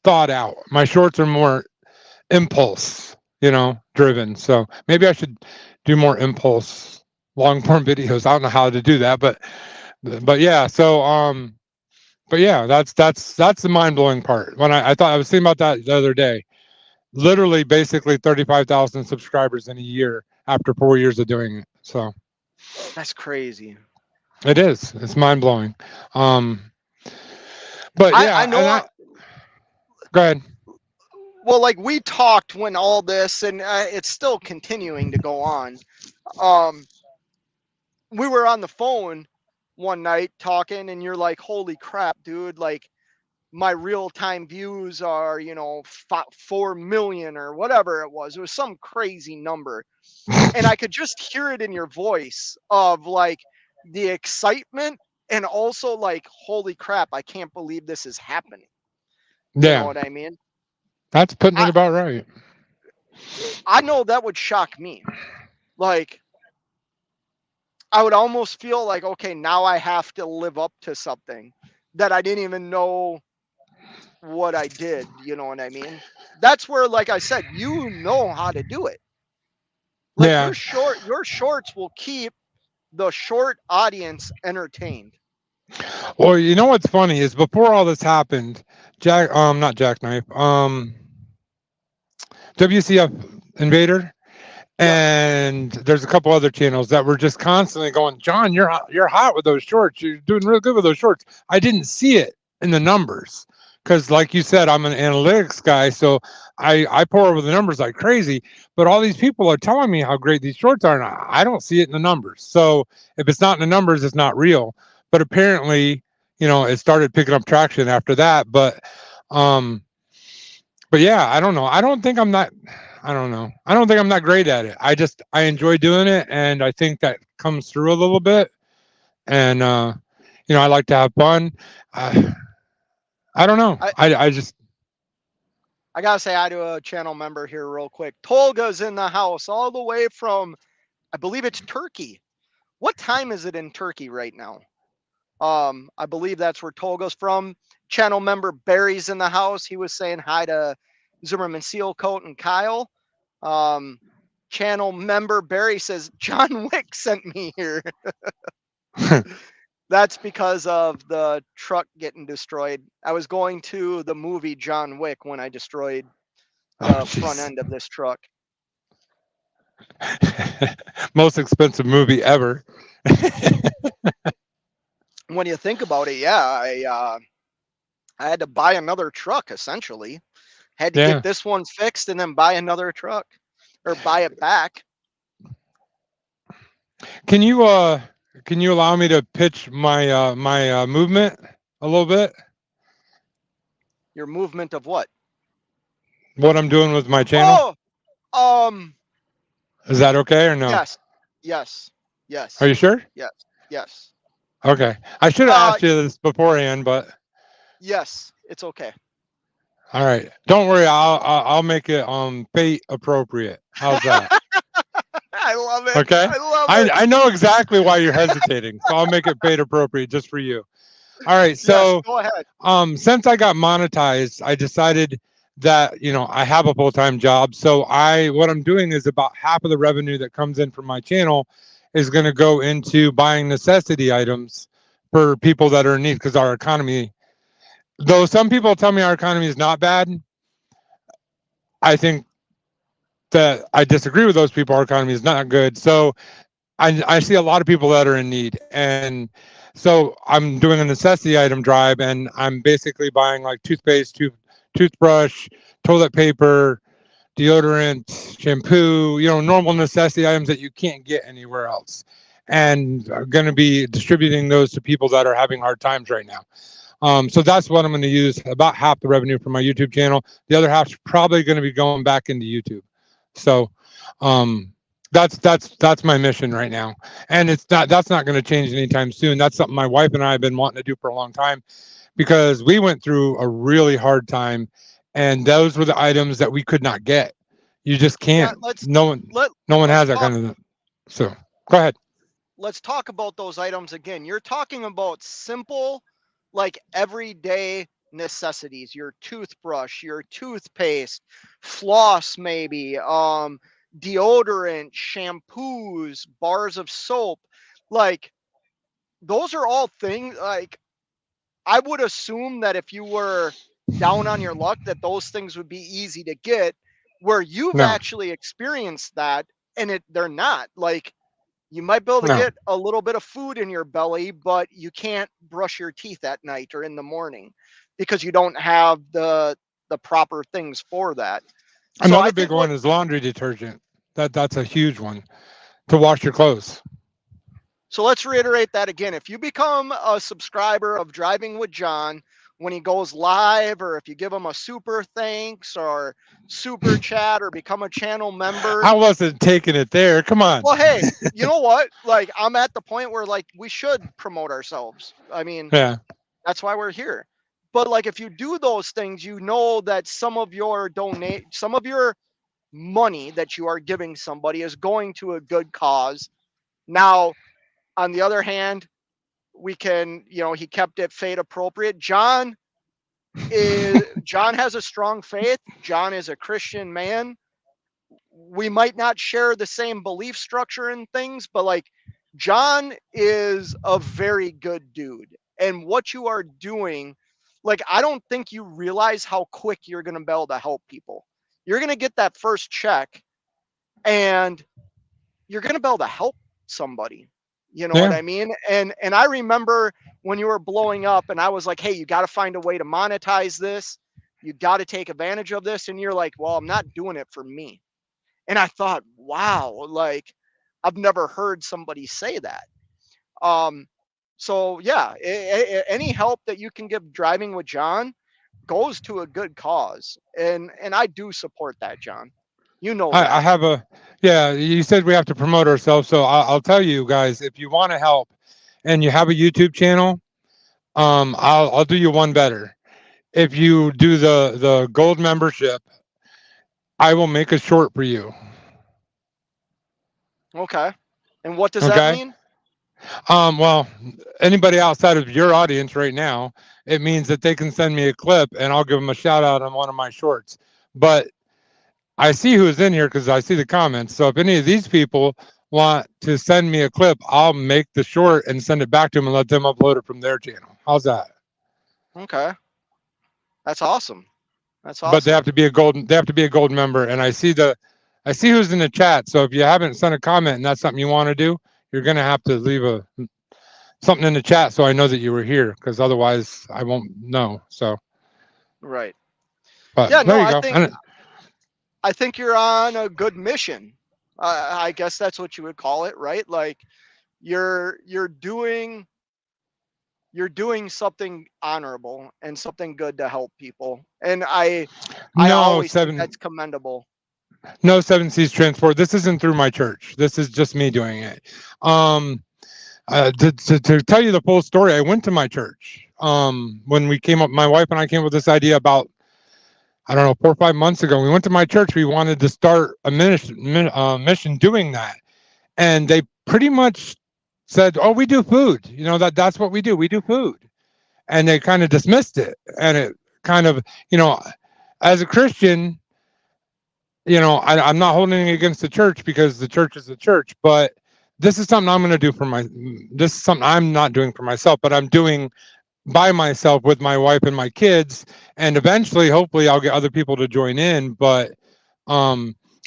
thought out. My shorts are more impulse, driven. So maybe I should do more impulse long form videos. I don't know how to do that, but yeah. So but yeah, that's the mind blowing part. When I thought I was thinking about that the other day. Literally, basically 35,000 subscribers in a year after 4 years of doing it. So That's crazy. it is. It's mind blowing. But I yeah, and know. go ahead. Well, like we talked when all this, and it's still continuing to go on. Um, we were on the phone one night talking, and you're like, "Holy crap, dude! Like my real time views are, 4 million or whatever it was. It was some crazy number." And I could just hear it in your voice of like the excitement and also like, "Holy crap, I can't believe this is happening." You know Yeah, what I mean? that's putting it I, about right. I know that would shock me. Like, I would almost feel like, okay, now I have to live up to something that I didn't even know what I did. You know what I mean? That's where, like I said, you know how to do it. Like Yeah. your shorts will keep the short audience entertained. Well, you know what's funny is before all this happened, not Jackknife, WCF Invader, Yep. and there's a couple other channels that were just constantly going, John, you're hot with those shorts. You're doing real good with those shorts. I didn't see it in the numbers because, like you said, I'm an analytics guy, so I pour over the numbers like crazy. But all these people are telling me how great these shorts are, and I don't see it in the numbers. So if it's not in the numbers, it's not real. But apparently, it started picking up traction after that. Um, but yeah, I don't know. I don't know. I don't think I'm that great at it. I enjoy doing it, and I think that comes through a little bit. And I like to have fun. I, I don't know. I, I just I gotta say hi to a channel member here real quick. Tolga's in the house all the way from, I believe it's Turkey. What time is it in Turkey right now? I believe that's where Tolga's from. Channel member Barry's in the house. He was saying hi to Zimmerman Sealcoat and Kyle. Um, channel member Barry says John Wick sent me here. That's because of the truck getting destroyed. I was going to the movie John Wick when I destroyed the front jeez. end of this truck. Most expensive movie ever. When you think about it, yeah, I had to buy another truck essentially. Had to Yeah. get this one fixed and then buy another truck or buy it back. Can you allow me to pitch my movement a little bit? Your movement of what? What I'm doing with my channel? Oh, um, Is that okay or no? yes, yes, Are yes, you sure? yes, yes. Okay. I should have Uh, asked you this beforehand, but yes, it's okay. all right. Don't worry. I'll make it fate appropriate. How's that? I love it. Okay. I love I it. I know exactly why you're hesitating, so I'll make it fate appropriate just for you. All right. Yes, So go ahead. since I got monetized, I decided that I have a full-time job. So what I'm doing is about half of the revenue that comes in from my channel is going to go into buying necessity items for people that are in need because our economy, though some people tell me our economy is not bad, I think that I disagree with those people. Our economy is not good. So I see a lot of people that are in need. And so I'm doing a necessity item drive and I'm basically buying like toothpaste, toothbrush, toilet paper, deodorant, shampoo, normal necessity items that you can't get anywhere else. And I'm going to be distributing those to people that are having hard times right now. So that's what I'm going to use. About half the revenue from my YouTube channel. The other half's probably going to be going back into YouTube. So that's my mission right now, and that's not going to change anytime soon. That's something my wife and I have been wanting to do for a long time because we went through a really hard time, and those were the items that we could not get. You just Yeah, can't. No one, let no one let's has that talk kind of. So go ahead. let's talk about those items again. You're talking about simple, like everyday necessities, your toothbrush, your toothpaste, floss maybe, deodorant, shampoos, bars of soap. Like those are all things like I would assume that if you were down on your luck, that those things would be easy to get, where you've No, actually experienced that, and they're not. Like, you might be able to no. get a little bit of food in your belly, but you can't brush your teeth at night or in the morning because you don't have the proper things for that. So I Another big think what one is laundry detergent. That's a huge one to wash your clothes. So let's reiterate that again. If you become a subscriber of Driving with John when he goes live, or if you give him a super thanks or super chat or become a channel member, I wasn't taking it there. Come on. well, hey, you know what? Like, I'm at the point where, like, we should promote ourselves. I mean, Yeah. that's why we're here. But like, if you do those things, you know that some of your money that you are giving somebody is going to a good cause. Now, on the other hand, we can, he kept it faith appropriate. John has a strong faith. John is a Christian man. We might not share the same belief structure and things, but like, John is a very good dude. And what you are doing, like, I don't think you realize how quick you're going to be able to help people. You're going to get that first check and you're going to be able to help somebody. You know what Yeah. I mean? And I remember when you were blowing up and I was like, hey, you got to find a way to monetize this. You got to take advantage of this. And you're like, well, I'm not doing it for me. And I thought, wow, like, I've never heard somebody say that. So yeah, any help that you can give Driving with John goes to a good cause. And I do support that, John. You know I that. have yeah, you said we have to promote ourselves. So I'll tell you guys, if you want to help and you have a YouTube channel, I'll do you one better. If you do the gold membership, I will make a short for you. Okay. And what does that Okay. mean? Well, anybody outside of your audience right now, it means that they can send me a clip and I'll give them a shout out on one of my shorts. But I see who's in here because I see the comments. So if any of these people want to send me a clip, I'll make the short and send it back to them and let them upload it from their channel. How's that? Okay. That's awesome. That's But they awesome. have to be a gold member. And I see who's in the chat. So if you haven't sent a comment and that's something you want to do, you're gonna have to leave something in the chat so I know that you were here, because otherwise I won't know. So Right. but Yeah, there no, you go. I think you're on a good mission. I guess that's what you would call it, right? Like, you're doing something honorable and something good to help people. And I No always think seven that's commendable. no seven seas transport. This isn't through my church. This is just me doing it. To tell you the full story, I went to my church when we came up. My wife and I came up with this idea about, I don't know, 4 or 5 months ago. We went to my church. We wanted to start a mission doing that, and they pretty much said, "Oh, we do food. You know, that's what we do. We do food," and they kind of dismissed it. And it kind of, as a Christian, I'm not holding it against the church because the church is the church, but this is something I'm going to do this is something I'm not doing for myself, but I'm doing by myself with my wife and my kids. And eventually, hopefully I'll get other people to join in, but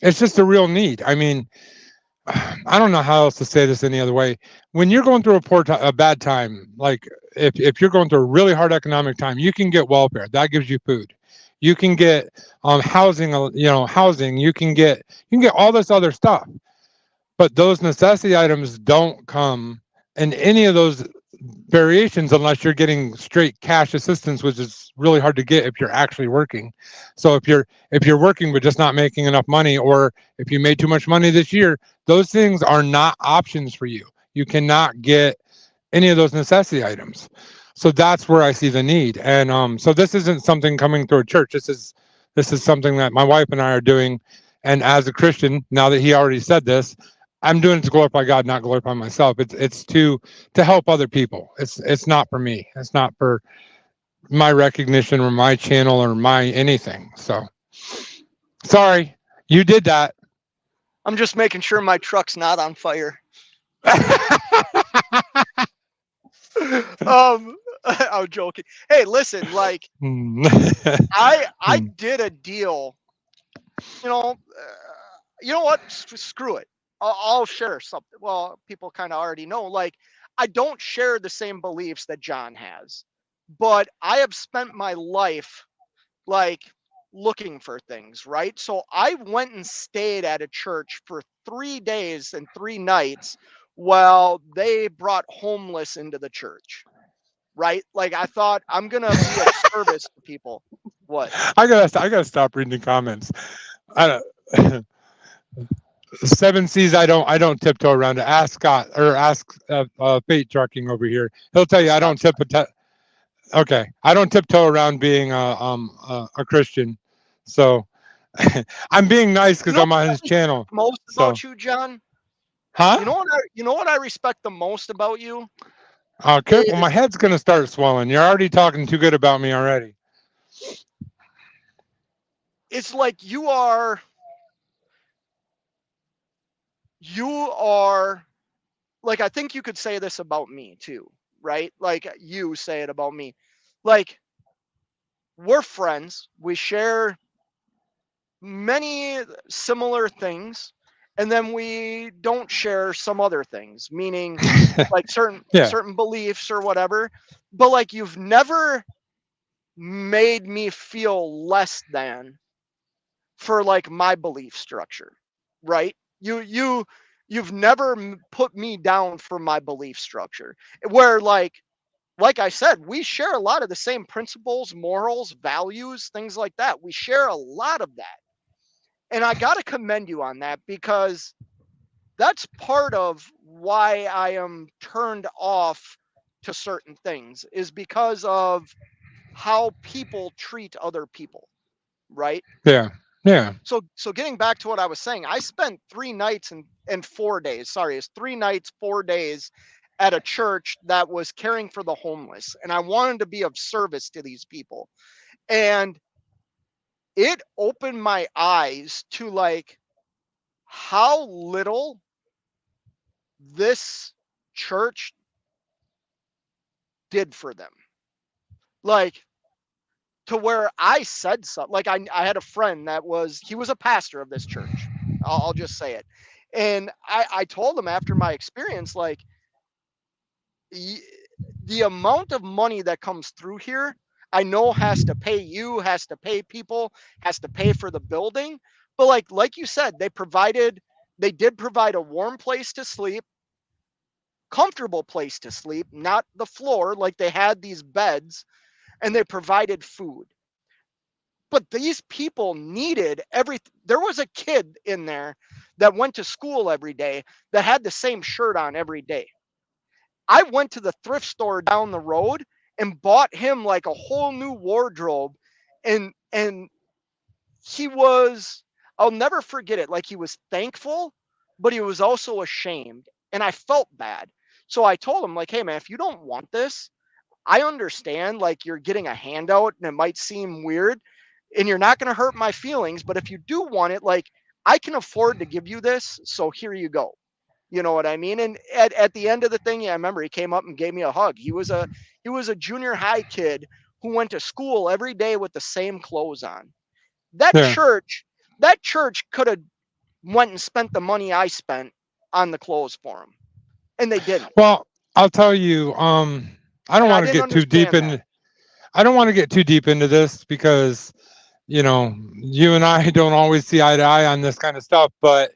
it's just a real need. I mean, I don't know how else to say this any other way. When you're going through a bad time, like if you're going through a really hard economic time, you can get welfare. That gives you food. You can get housing. Housing. You can get all this other stuff. But those necessity items don't come in any of those variations unless you're getting straight cash assistance, which is really hard to get if you're actually working. So if you're working but just not making enough money, or if you made too much money this year, those things are not options for you. You cannot get any of those necessity items. So that's where I see the need. And so this isn't something coming through a church. This is something that my wife and I are doing. And as a Christian, now that he already said this, I'm doing it to glorify God, not glorify myself. It's to help other people. It's not for me. It's not for my recognition or my channel or my anything. So sorry, you did that. I'm just making sure my truck's not on fire. I'm joking. Hey, listen, like I did a deal. You know what? Screw it. I'll share something. Well, people kind of already know. Like, I don't share the same beliefs that John has, but I have spent my life like looking for things, right? So I went and stayed at a church for 3 days and 3 nights while they brought homeless into the church, right? Like, I thought I'm gonna be of service to people. What? I gotta stop reading the comments. I don't, Seven C's. I don't tiptoe around it. Ask Scott or ask Fate Trucking over here. He'll tell you I don't okay, I don't tiptoe around being a Christian. So I'm being nice because I'm on his channel. Most So, about you, John. huh? You know what I respect the most about you? Okay. Well, my head's gonna start swelling. You're already talking too good about me already. It's like you are like, I think you could say this about me too, right? Like, you say it about me. Like, we're friends. We share many similar things, and then we don't share some other things, meaning like Yeah. certain beliefs or whatever. But like, you've never made me feel less than for like my belief structure, right? You've never put me down for my belief structure, where like I said, we share a lot of the same principles, morals, values, things like that. We share a lot of that. And I got to commend you on that, because that's part of why I am turned off to certain things, is because of how people treat other people, right? Yeah. Yeah. So getting back to what I was saying, I spent 3 nights and 4 days. Sorry, it's 3 nights, 4 days at a church that was caring for the homeless, and I wanted to be of service to these people. And it opened my eyes to like how little this church did for them. Like, to where I said something. Like, I had a friend that he was a pastor of this church. I'll just say it. And I told him after my experience, like, the amount of money that comes through here, I know has to pay you, has to pay people, has to pay for the building. But like you said, they did provide a warm place to sleep, comfortable place to sleep, not the floor. Like, they had these beds, and they provided food. But these people needed everything. There was a kid in there that went to school every day that had the same shirt on every day. I went to the thrift store down the road and bought him like a whole new wardrobe, and he was, I'll never forget it. Like, he was thankful, but he was also ashamed, and I felt bad. So I told him, like, hey man, if you don't want this, I understand, like, you're getting a handout and it might seem weird and you're not going to hurt my feelings, but if you do want it, like, I can afford to give you this, so here you go. You know what I mean? And at the end of the thing, yeah, I remember he came up and gave me a hug. He was a junior high kid who went to school every day with the same clothes on. That Yeah. church could have went and spent the money I spent on the clothes for him, and they didn't. Well, I'll tell you. I don't And I want to didn't get too deep understand in. that. I don't want to get too deep into this because, you and I don't always see eye to eye on this kind of stuff. But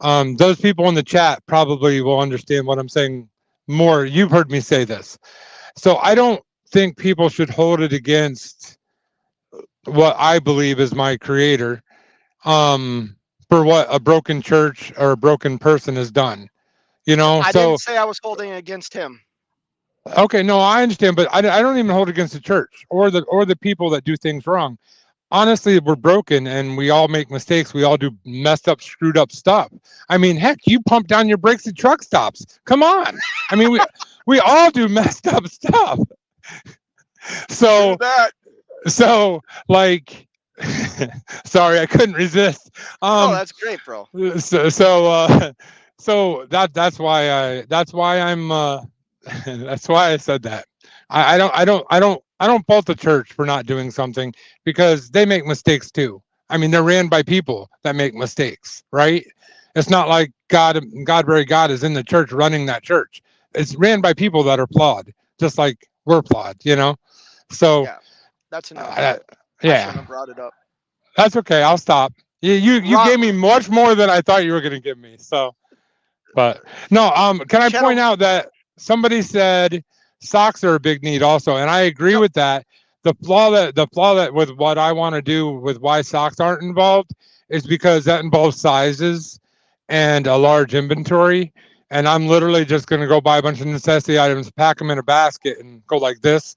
those people in the chat probably will understand what I'm saying more. You've heard me say this. So I don't think people should hold it against what I believe is my creator for what a broken church or a broken person has done. I So didn't say I was holding it against him. okay, no, I understand, but I don't even hold it against the church or the people that do things wrong. Honestly, we're broken and we all make mistakes. We all do messed up, screwed up stuff. I mean, heck, you pump down your brakes at truck stops. Come on. I mean, we all do messed up stuff. So that. like, sorry, I couldn't resist. No, that's great, bro. So that's why I'm that's why I said that. I don't fault the church for not doing something because they make mistakes too. I mean, they're ran by people that make mistakes, right? It's not like God is in the church running that church. It's ran by people that are flawed, just like we're flawed, you know? So, Yeah, that's enough. I I shouldn't yeah, have brought it up. that's okay. I'll stop. You Rob, gave me much more than I thought you were going to give me. So, but no, can I point channel. out that somebody said socks are a big need also, and I agree Yep. with that. The flaw that with what I want to do with why socks aren't involved is because that involves sizes and a large inventory. And I'm literally just going to go buy a bunch of necessity items, pack them in a basket, and go like this.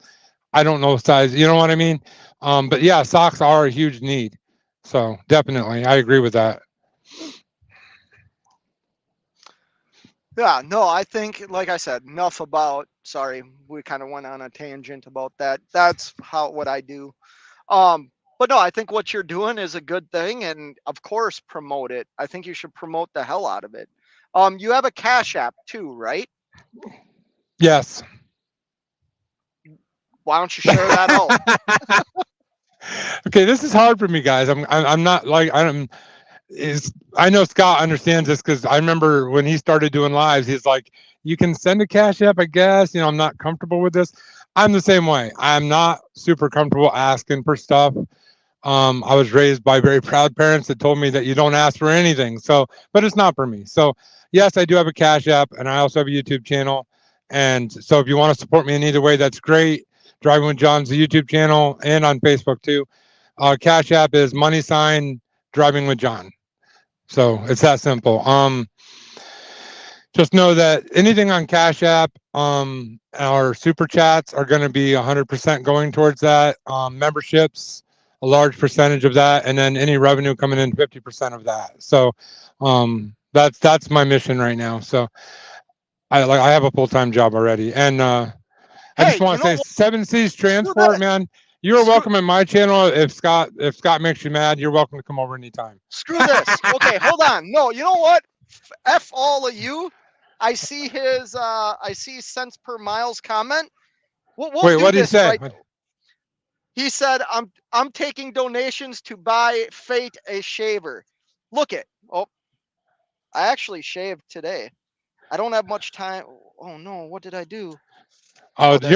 I don't know size. You know what I mean? But yeah, socks are a huge need. So definitely, I agree with that. Yeah, no, I think, like I said, enough about. Sorry, we kind of went on a tangent about that. That's what I do. But no, I think what you're doing is a good thing, and of course, promote it. I think you should promote the hell out of it. You have a Cash App too, right? Yes. Why don't you share that out? Okay, this is hard for me, guys. I'm not like I know Scott understands this because I remember when he started doing lives, he's like, you can send a Cash App, I guess. You know, I'm not comfortable with this. I'm the same way. I'm not super comfortable asking for stuff. I was raised by very proud parents that told me that you don't ask for anything. So, but it's not for me. So, yes, I do have a Cash App, and I also have a YouTube channel. And so, if you want to support me in either way, that's great. Driving with John's the YouTube channel and on Facebook too. Cash App is # Driving with John. So it's that simple. Just know that anything on Cash App, our super chats are going to be 100% going towards that. Memberships, a large percentage of that, and then any revenue coming in, 50% of that. So that's my mission right now. So I have a full-time job already, and I just Hey, want to say, what? 7 Seas Screw Transport, that. man. You're Screw, welcome in my channel. If Scott makes you mad, you're welcome to come over anytime. screw this. Okay, hold on. No, you know what? F all of you. I see I see cents per miles comment. We'll Wait, do what did he this say? right. He said, I'm taking donations to buy Fate a shaver. Look it. Oh, I actually shaved today. I don't have much time. Oh no, what did I do? Oh, There it is.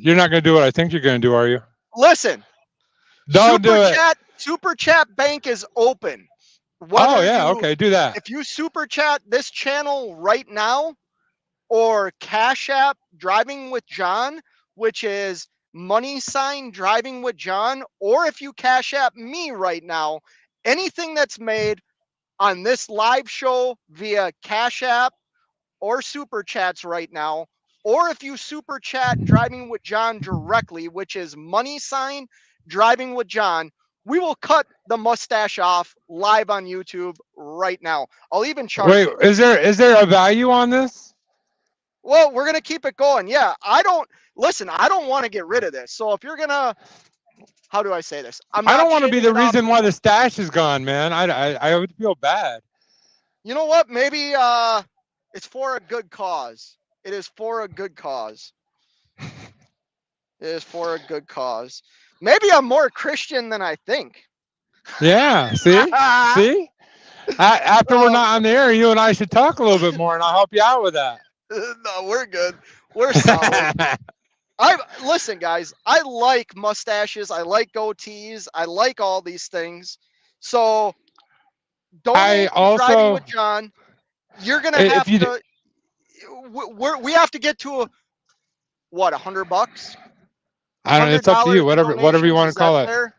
you're not gonna do what I think you're gonna do, are you? Listen, Don't do it. super chat bank is open. Oh Whether yeah, you okay, do that. if you super chat this channel right now or Cash App Driving with John, which is # Driving with John, or if you Cash App me right now, anything that's made on this live show via Cash App or super chats right now, or if you super chat Driving with John directly, which is # Driving with John, we will cut the mustache off live on YouTube right now. I'll even charge Wait, you. is there a value on this? Well, we're gonna keep it going. Yeah, I don't want to get rid of this. So if you're gonna, how do I say this? I'm I not don't want to be shaving the it off. reason why the stash is gone, man. I would feel bad. You know what? Maybe it's for a good cause. It is for a good cause. It is for a good cause. Maybe I'm more Christian than I think. Yeah, see. After we're not on the air, you and I should talk a little bit more, and I'll help you out with that. No, we're good. We're solid. Listen, guys. I like mustaches. I like goatees. I like all these things. So I donate to Driving also, with John. You're gonna if have you, to. We have to get to what, $100? I don't. It's up to you. $100 Whatever you donations. want Is to that call it. fair?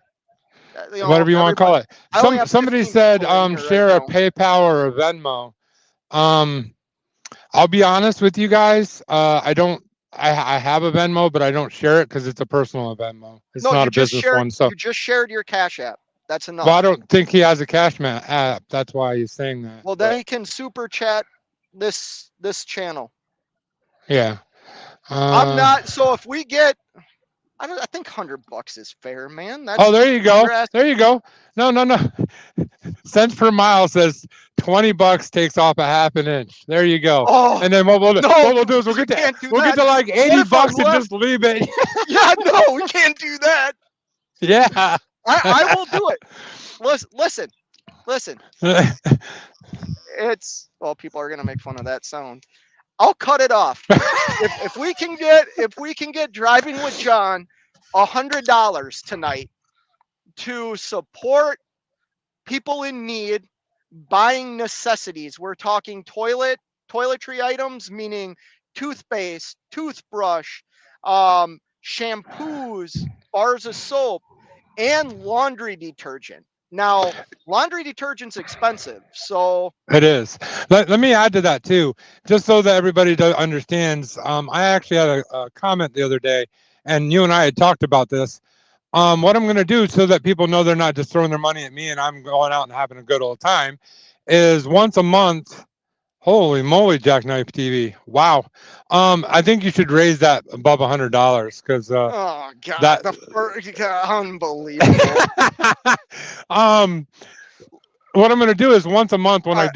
Whatever If you want to call everybody. it. I only have Somebody 15 said people in here right share a now. PayPal or a Venmo. I'll be honest with you guys. I have a Venmo, but I don't share it because it's a personal Venmo. It's No, not a business one. So, you just shared your Cash App. That's enough. well, I don't think he has a Cashman app. That's why he's saying that. Well, then he can super chat this channel. Yeah. I'm not. So if we get, I think $100 is fair, man. That's Oh, there you go. you're asking. There you go. No. cents per mile says $20 takes off a half an inch. There you go. Oh, And then what we'll do is you can't do that. get to like What if I'm $80 and left? just leave it. Yeah, no, we can't do that. Yeah. I will do it. Listen. It's, well, people are gonna make fun of that sound. I'll cut it off. if we can get Driving with John $100 tonight to support people in need buying necessities. We're talking toiletry items, meaning toothpaste, toothbrush, shampoos, bars of soap, and laundry detergent. Now, laundry detergent's expensive, so it is. Let me add to that too, just so that everybody understands. I actually had a comment the other day, and you and I had talked about this. What I'm going to do so that people know they're not just throwing their money at me and I'm going out and having a good old time is once a month. Holy moly, Jackknife TV! Wow. I think you should raise that above $100 because oh god, unbelievable. What I'm gonna do is once a month when I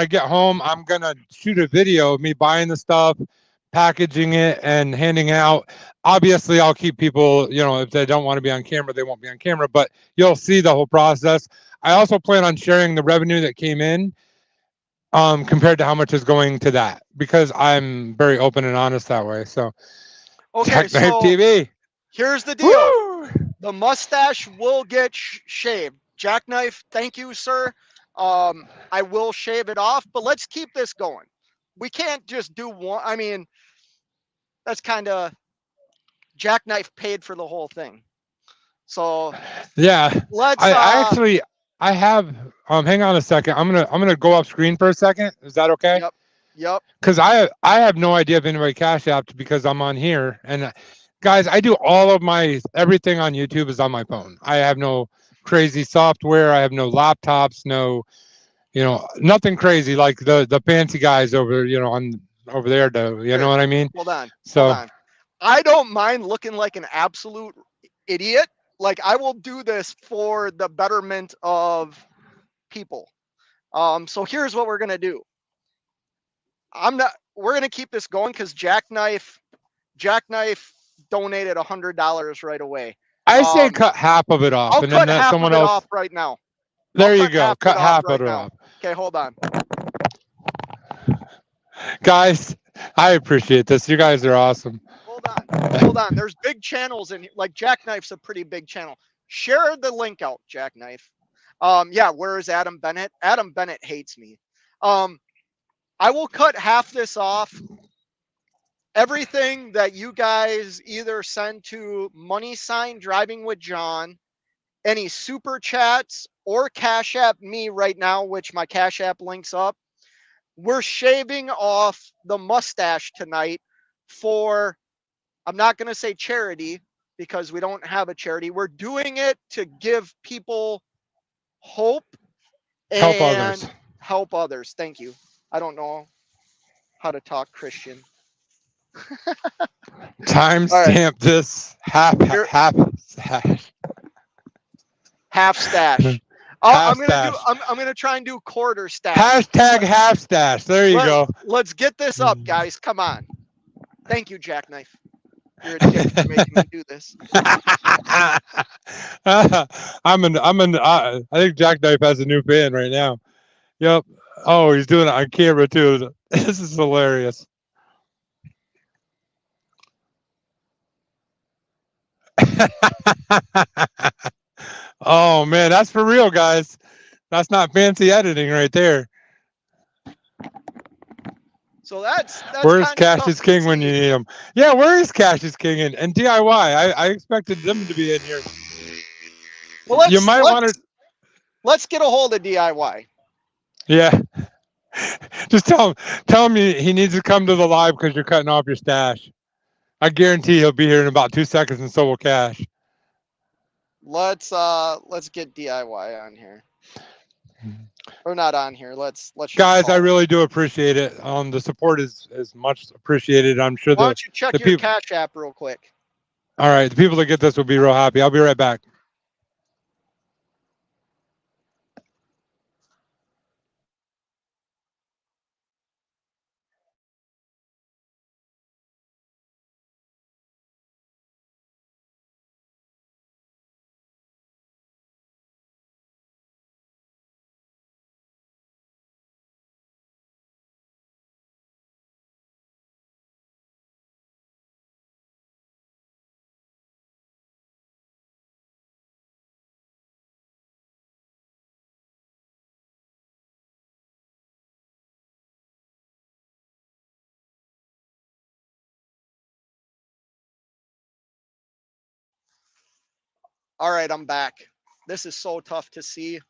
get home, I'm gonna shoot a video of me buying the stuff, packaging it, and handing out. Obviously, I'll keep people, if they don't want to be on camera, they won't be on camera, but you'll see the whole process. I also plan on sharing the revenue that came in compared to how much is going to that, because I'm very open and honest that way. So, okay, Jackknife so TV. Here's the deal. Woo! The mustache will get shaved. Jackknife, thank you, sir. I will shave it off, but let's keep this going. We can't just do one. I mean, that's kind of, Jackknife paid for the whole thing. So yeah, let's. I have. Hang on a second. I'm gonna go off screen for a second. Is that okay? Yep. Because I have no idea if anybody cash apped because I'm on here, and guys, I do all of my everything on YouTube is on my phone. I have no crazy software. I have no laptops. No, nothing crazy like the fancy guys over over there do. You know what I mean? Hold on. So hold on. I don't mind looking like an absolute idiot. Like, I will do this for the betterment of people. So here's what we're gonna do. We're gonna keep this going because Jackknife donated $100 right away. I say cut half of it off, and then let someone else off right now. There you go. Cut half of it off. Okay, hold on. Guys, I appreciate this. You guys are awesome. Hold on. There's big channels in here. Like, Jackknife's a pretty big channel. Share the link out, Jackknife. Yeah, where is Adam Bennett? Adam Bennett hates me. I will cut half this off. Everything that you guys either send to # Driving with John, any super chats, or Cash App me right now, which my Cash App links up. We're shaving off the mustache tonight for, I'm not going to say charity because we don't have a charity. We're doing it to give people hope and help others. Thank you. I don't know how to talk Christian. Timestamp this half stash. I'm gonna try and do quarter stash. #half stash. There you go. Let's get this up, guys. Come on. Thank you, Jackknife. You're a dick for making me do this. I think Jackknife has a new fan right now. Yep. Oh, he's doing it on camera too. This is hilarious. Oh man, that's for real, guys. That's not fancy editing right there. So that's where's Cash is King when you need him? Yeah, where is Cash is King and DIY? I expected them to be in here. Well, let's get a hold of DIY. Yeah. Just tell him he needs to come to the live because you're cutting off your stash. I guarantee he'll be here in about 2 seconds, and so will Cash. Let's get DIY on here. Or not on here. Let's guys, I really do appreciate it. The support is much appreciated. I'm sure. Why don't you check your Cash App real quick? All right, the people that get this will be real happy. I'll be right back. All right, I'm back. This is so tough to see.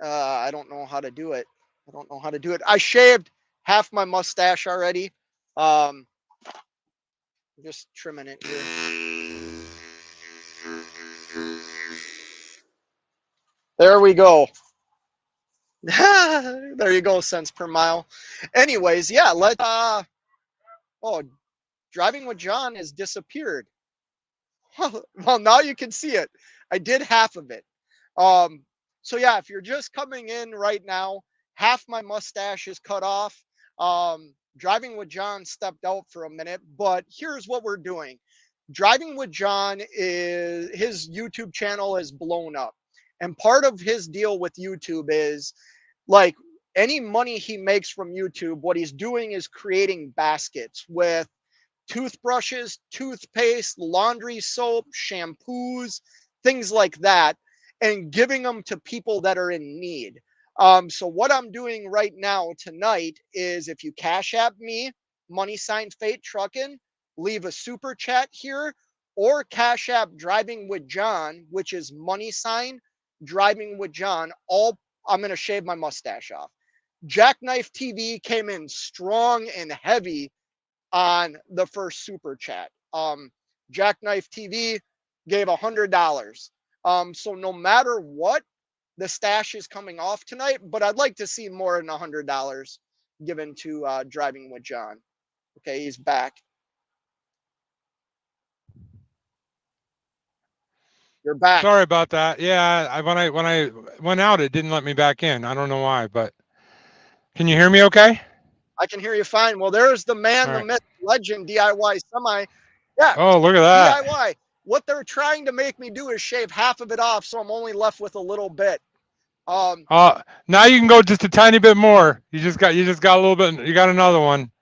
I don't know how to do it. I don't know how to do it. I shaved half my mustache already. Just trimming it here. There we go. There you go, cents per mile. Anyways, yeah, oh, driving with John has disappeared. Well, now you can see it. I did half of it. Um, so yeah, if you're just coming in right now, half my mustache is cut off. Driving with John stepped out for a minute, but here's what we're doing. Driving with John is his YouTube channel is blown up. And part of his deal with YouTube is like any money he makes from YouTube, what he's doing is creating baskets with toothbrushes, toothpaste, laundry soap, shampoos, things like that, and giving them to people that are in need. So what I'm doing right now tonight is if you Cash App me, money sign Fate Truckin', leave a super chat here, or Cash App Driving with John, which is money sign Driving with John. All I'm gonna shave my mustache off. Jackknife TV came in strong and heavy on the first super chat. Jackknife TV gave $100. So no matter what, the stash is coming off tonight, but I'd like to see more than $100 given to Driving with John. Okay, he's back. You're back. Sorry about that. Yeah, when I went out, it didn't let me back in. I don't know why, but can you hear me okay? I can hear you fine. Well, there's the man, the myth, legend, DIY semi. Yeah. Oh, look at that. DIY. What they're trying to make me do is shave half of it off, so I'm only left with a little bit. Now you can go just a tiny bit more. You just got a little bit. You got another one.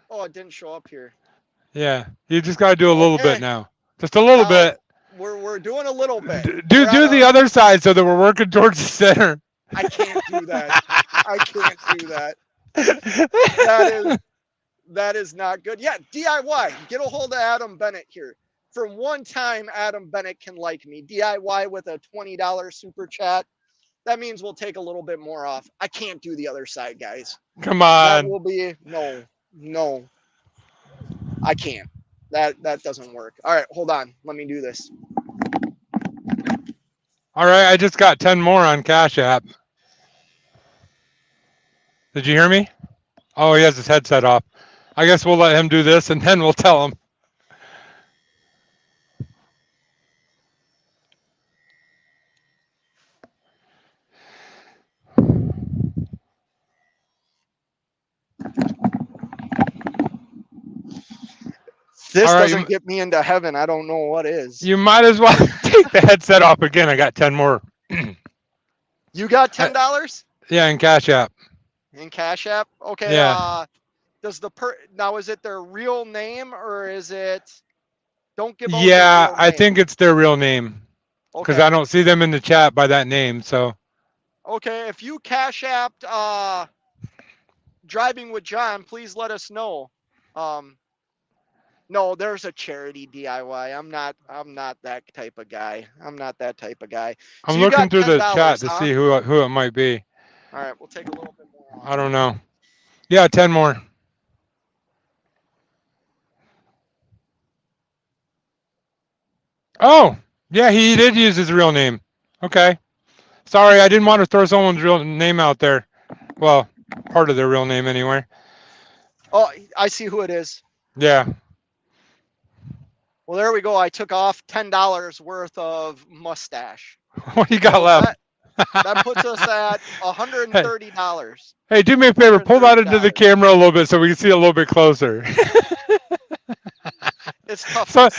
Oh, it didn't show up here. Yeah, you just got to do a little bit now. Just a little bit. We're doing a little bit. Do the other side so that we're working towards the center. I can't do that. I can't do that. That is not good. Yeah, DIY. Get a hold of Adam Bennett here. For one time, Adam Bennett can like me. DIY with a $20 super chat. That means we'll take a little bit more off. I can't do the other side, guys. Come on. That will be no. I can't. That doesn't work. All right, hold on. Let me do this. All right, I just got 10 more on Cash App. Did you hear me? Oh, he has his headset off. I guess we'll let him do this and then we'll tell him. This doesn't get me into heaven. I don't know what is. You might as well take the headset off again. I got 10 more. You got $10? Yeah, in Cash App. In Cash App? Okay. Yeah. Does now is it their real name or is it? Don't give. Yeah, I think it's their real name because okay. I don't see them in the chat by that name. So. Okay, if you Cash Apped Driving with John, please let us know. No, there's a charity DIY. I'm not that type of guy. I'm not that type of guy. I'm looking through the chat to see who it might be. All right, we'll take a little bit more off. I don't know. Yeah, 10 more. Oh, yeah, he did use his real name. Okay. Sorry, I didn't want to throw someone's real name out there. Well, part of their real name anyway. Oh, I see who it is. Yeah. Well, there we go. I took off $10 worth of mustache. What do you got left? That puts us at $130. Hey, do me a favor. Pull that into the camera a little bit so we can see it a little bit closer. It's tough. So,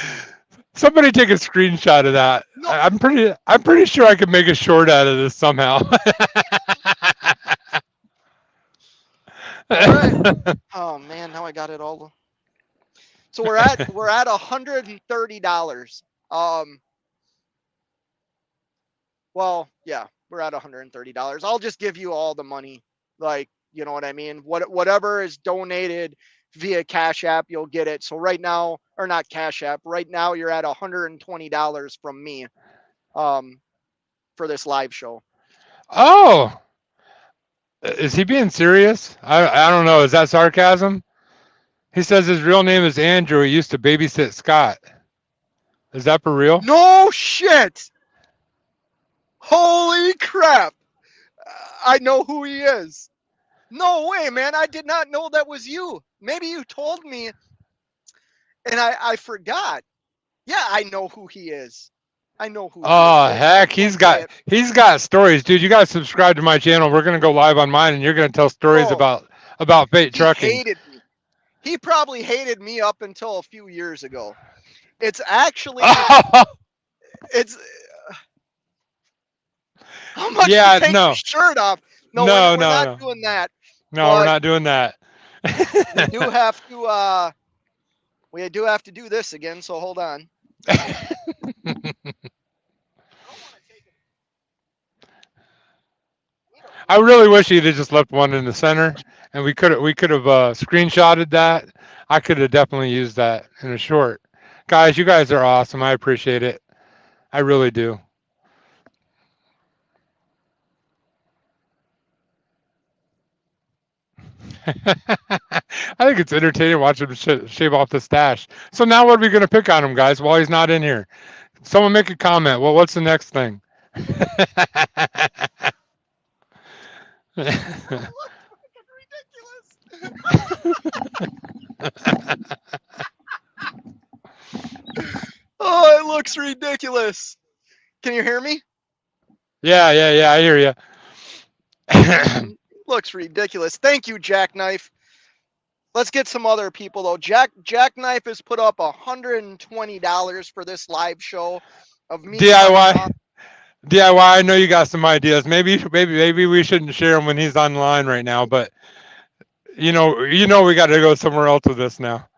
somebody take a screenshot of that. No. I'm pretty sure I could make a short out of this somehow. All right. Oh man, now I got it all. So we're at $130. Well, yeah, we're at $130. I'll just give you all the money. Like, you know what I mean? Whatever is donated via Cash App, you'll get it. So right now, or not Cash App, right now you're at $120 from me for this live show. Oh, is he being serious? I don't know. Is that sarcasm? He says his real name is Andrew. He used to babysit Scott. Is that for real? No shit. Holy crap. I know who he is. No way, man. I did not know that was you. Maybe you told me and I forgot. Yeah, I know who he is. I know who he Oh is. heck, he's got stories, dude. You gotta subscribe to my channel. We're gonna go live on mine, and you're gonna tell stories Bro, about fate he trucking. hated me. He probably hated me up until a few years ago. It's actually it's how much Yeah, to take no, your shirt off. No, no, we're no, not no, doing that. no. We're But not doing that. we do have to do this again, so hold on. I really wish he'd have just left one in the center, and we could have screenshotted that. I could have definitely used that in a short. Guys, you guys are awesome. I appreciate it. I really do. I think it's entertaining watching him shave off the stash. So now what are we going to pick on him, guys, while he's not in here? Someone make a comment. Well, what's the next thing? Oh, it looks ridiculous. Can you hear me? Yeah, I hear you. Looks ridiculous. Thank you, Jackknife. Let's get some other people though. Jackknife has put up $120 for this live show of me. DIY. I know you got some ideas. Maybe we shouldn't share them when he's online right now. But you know we got to go somewhere else with this now.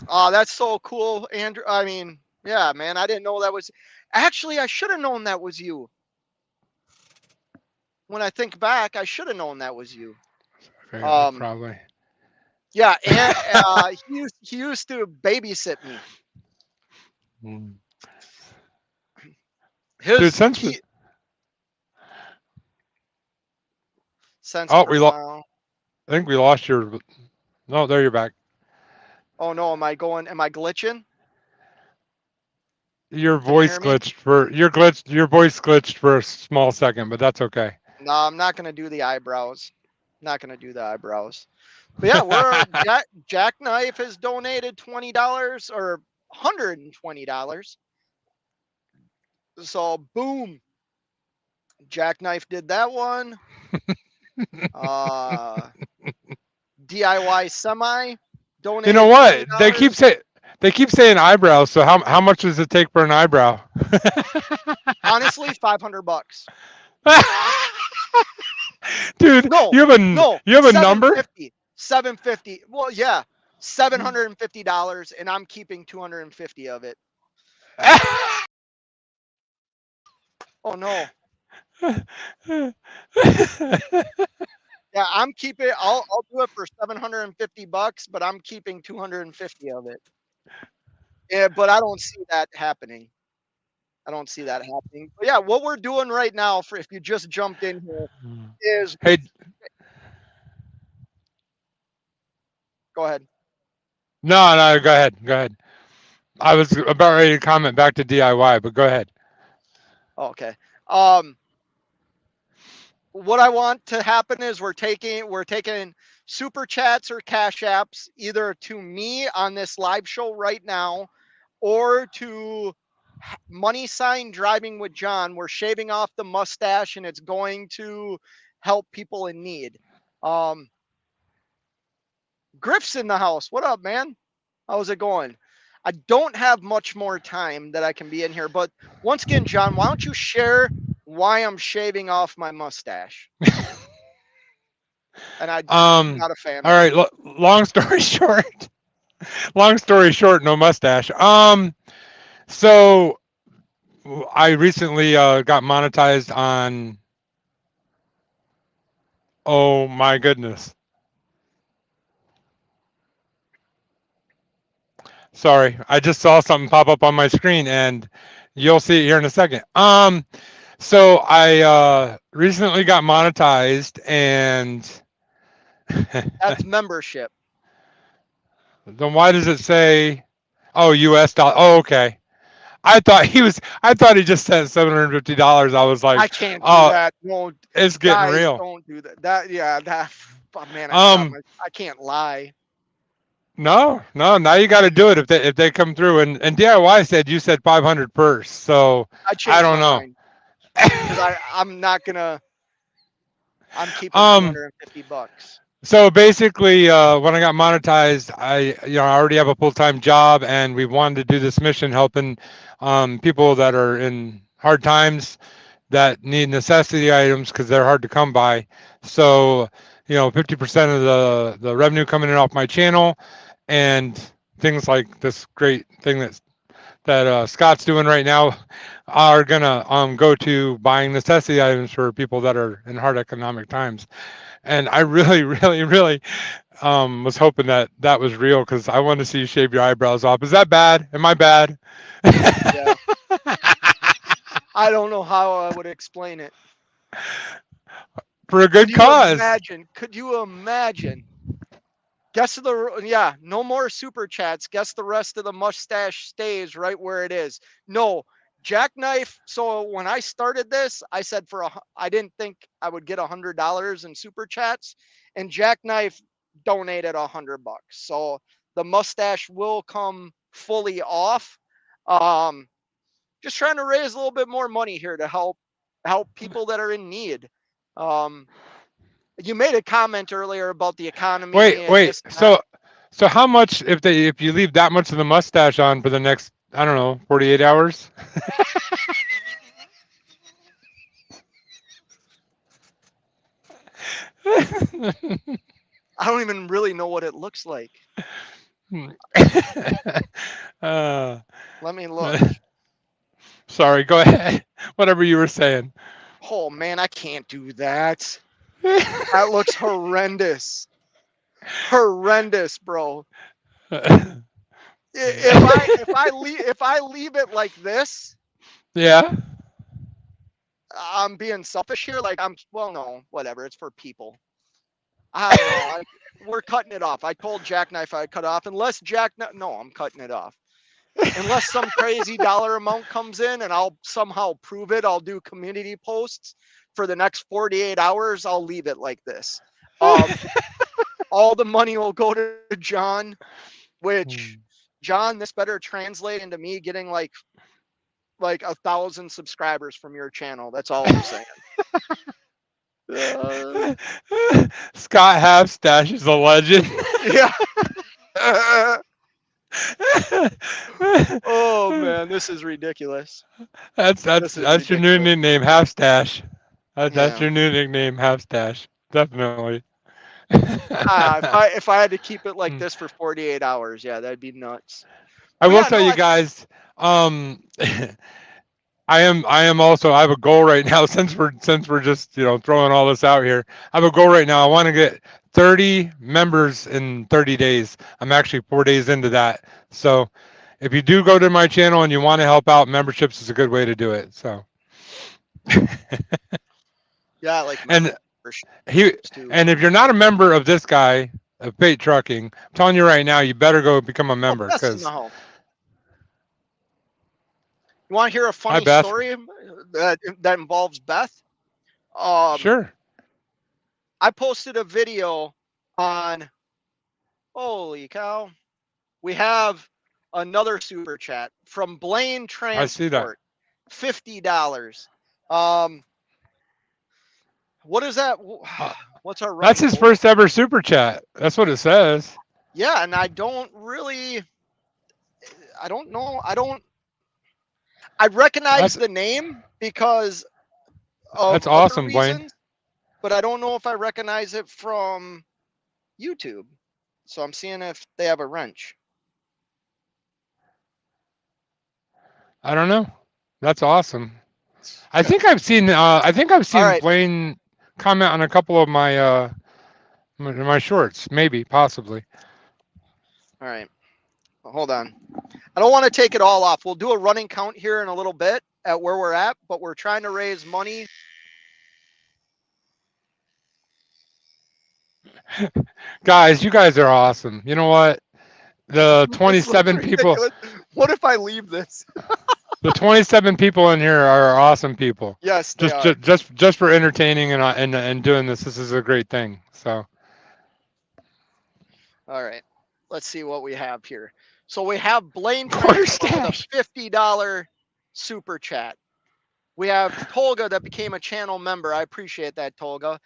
Oh, that's so cool, Andrew. I mean, yeah, man. I didn't know that was. Actually, I should have known that was you. When I think back, I should have known that was you. Probably. Yeah, and he used to babysit me. Dude, since I think we lost your. No, there you're back. Oh no, am I glitching? Your voice glitched for a small second, but that's okay. No, I'm not gonna do the eyebrows. Not gonna do the eyebrows. But yeah, Jackknife has donated $20 or $120. So boom, Jackknife did that one. DIY Semi donated. You know what? $20. They keep saying eyebrows. So how much does it take for an eyebrow? Honestly, $500. Dude, you have a number? $750. Well, yeah, $750, and I'm keeping $250 of it. Oh no. Yeah, I'm keeping. I'll do it for $750, but I'm keeping $250 of it. Yeah, but I don't see that happening. But yeah, what we're doing right now, for if you just jumped in here, is hey. Go ahead. No, go ahead. I was about ready to comment back to DIY, but go ahead. Okay. What I want to happen is we're taking super chats or cash apps either to me on this live show right now or to money sign driving with John. We're shaving off the mustache and it's going to help people in need. Griff's in the house. What up, man? How's it going? I don't have much more time that I can be in here, but once again, John, why don't you share why I'm shaving off my mustache? And I'm not a fan. All right. Long story short, no mustache. So I recently got monetized on. Oh my goodness. Sorry, I just saw something pop up on my screen, and you'll see it here in a second. So I recently got monetized, and That's membership. then why does it say, "Oh, U.S. dollar"? Oh, okay. I thought he just sent $750. I was I like, can't do oh, that. No, it's getting guys, real. don't do that. That. Oh, man, I shot Um, my. I can't lie. no, no. Now you got to do it if they come through. And DIY said you said 500 purse. So I I changed don't my know. mind because I'm not gonna. I'm keeping um. $250. So basically, when I got monetized, I already have a full-time job, and we wanted to do this mission helping people that are in hard times that need necessity items because they're hard to come by. So, 50% of the revenue coming in off my channel, and things like this great thing that Scott's doing right now are gonna go to buying necessity items for people that are in hard economic times. And I really, really, really was hoping that that was real because I wanted to see you shave your eyebrows off. Is that bad? Am I bad? Yeah, I don't know how I would explain it. For a Could good you cause. imagine? Could you imagine? Guess the yeah, no more super chats. Guess the rest of the mustache stays right where it is. No, jackknife. So when I started this, I said I didn't think I would get $100 in super chats, and jackknife donated $100. So the mustache will come fully off. Um, just trying to raise a little bit more money here to help people that are in need. Um, you made a comment earlier about the economy and Wait. this and that. So how much if you leave that much of the mustache on for the next, I don't know, 48 hours? I don't even really know what it looks like. uh, Let me look. sorry, go ahead. Whatever you were saying. Oh man, I can't do that. That looks horrendous. Horrendous, bro. If I leave it like this, Yeah. I'm being selfish here. Like well, no, whatever. It's for people. I don't know. We're cutting it off. I told Jackknife I'd cut off. Unless no, I'm cutting it off. Unless some crazy dollar amount comes in and I'll somehow prove it, I'll do community posts for the next 48 hours. I'll leave it like this. All the money will go to John, which John, this better translate into me getting like 1,000 subscribers from your channel. That's all I'm saying. Scott Halfstash is a legend. Yeah. Oh man, this is ridiculous. That's your new ridiculous. nickname, Halfstash. That's Yeah. your new nickname, Halfstash. Definitely. If I had to keep it like Hmm. this for 48 hours, yeah, that'd be nuts. I But will yeah, tell no, you guys, I am also, I have a goal right now since we're just, throwing all this out here. I have a goal right now. I want to get 30 members in 30 days. I'm actually 4 days into that. So if you do go to my channel and you want to help out, memberships is a good way to do it. So yeah, like and he memberships too. and if you're not a member of this guy of Fate Trucking, I'm telling you right now, you better go become a Oh, member Beth's in the because home. You want to hear a hi funny Beth. story that involves Beth? Um, Sure. I posted a video on. Holy cow! We have another super chat from Blaine I see that. Transport, $50. Um, what is that? Uh, What's our That's running his total? first ever super chat. That's what it says. Yeah, and I don't really. I don't know. I recognize That's the name because of that's other awesome, Blaine. reasons, but I don't know if I recognize it from YouTube. So I'm seeing if they have a wrench. I don't know. That's awesome. I Okay. think I've seen All right. Blaine comment on a couple of my shorts, maybe, possibly. All right. hold on. I don't want to take it all off. We'll do a running count here in a little bit at where we're at, but we're trying to raise money. Guys, you guys are awesome. You know what? The This looks 27 people, ridiculous. What if I leave this? the 27 people in here are awesome people. Yes, they are. Just for entertaining and doing this. This is a great thing. So, All right. Let's see what we have here. So we have Blaine Quarter with a stash. $50 super chat. We have Tolga that became a channel member. I appreciate that, Tolga.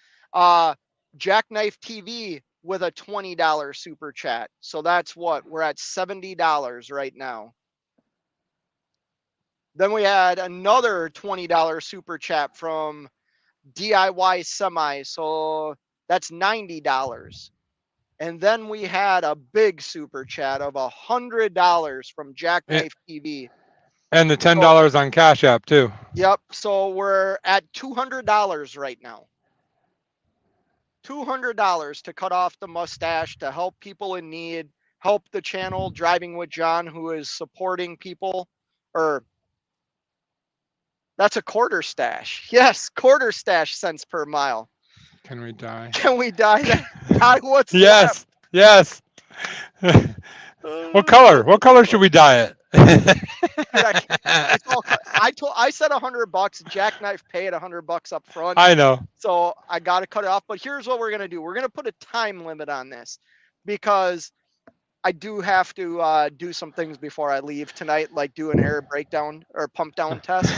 Jackknife TV with a $20 super chat. So that's what? We're at $70 right now. Then we had another $20 super chat from DIY Semi. So that's $90. And then we had a big super chat of $100 from Jackknife TV. And the $10 on Cash App too. Yep. So we're at $200 right now. $200 to cut off the mustache, to help people in need, help the channel Driving with John, who is supporting people. Or that's a quarter stash. Yes, quarter stash cents per mile. Can we die? Can we die? Die what's Yes. left? Yes. What color? What color should we dye it? I said $100. Jackknife paid $100 up front. I know. So I got to cut it off. But here's what we're going to do. We're going to put a time limit on this because I do have to do some things before I leave tonight, like do an air breakdown or pump down test.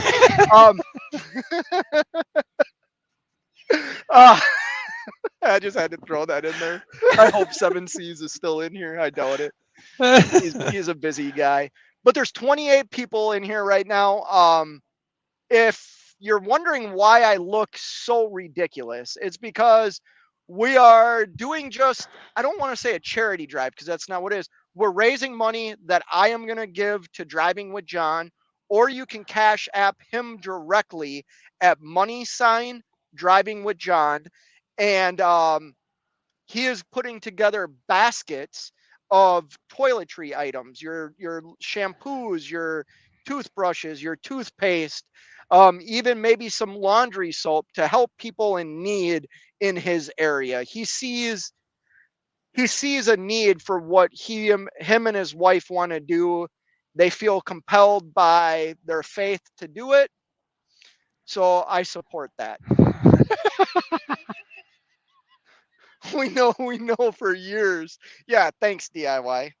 I just had to throw that in there. I hope 7Cs is still in here. I doubt it. He's a busy guy. But there's 28 people in here right now. If you're wondering why I look so ridiculous, it's because we are doing just, I don't want to say a charity drive because that's not what it is. We're raising money that I am going to give to Driving with John, or you can Cash App him directly at $Driving with John. And he is putting together baskets of toiletry items, your shampoos, your toothbrushes, your toothpaste, even maybe some laundry soap to help people in need in his area. He sees a need for what him and his wife want to do. They feel compelled by their faith to do it. So I support that. We know for years. Yeah, thanks DIY.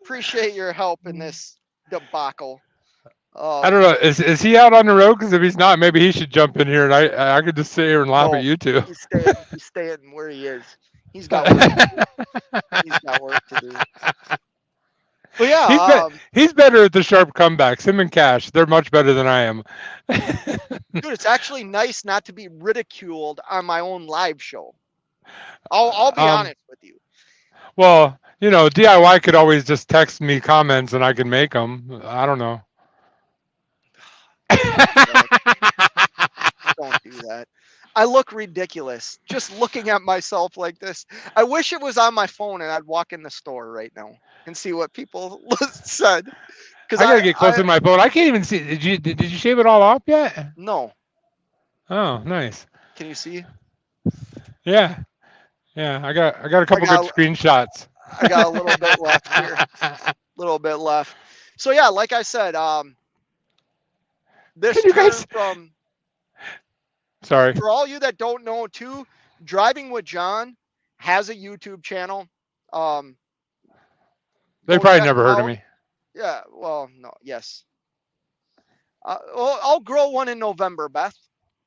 Appreciate your help in this debacle. I don't know. Is he out on the road? Because if he's not, maybe he should jump in here, and I could just sit here and laugh at you two. He's staying where he is. He's got work to do. He's got work to do. But yeah, he's better at the sharp comebacks. Him and Cash, they're much better than I am. Dude, it's actually nice not to be ridiculed on my own live show. I'll be honest with you. Well, DIY could always just text me comments and I can make them. I don't know. Don't do that. I look ridiculous just looking at myself like this. I wish it was on my phone and I'd walk in the store right now and see what people said. I gotta get close to my phone. I can't even see. Did you shave it all off yet? No. Oh, nice. Can you see? Yeah. I got a couple good screenshots. I got a little bit left here. A little bit left. So yeah, like I said, this from. Sorry. For all you that don't know too, Driving with John has a YouTube channel. They probably never heard of me. Yeah, well, no, yes. I'll grow one in November, Beth.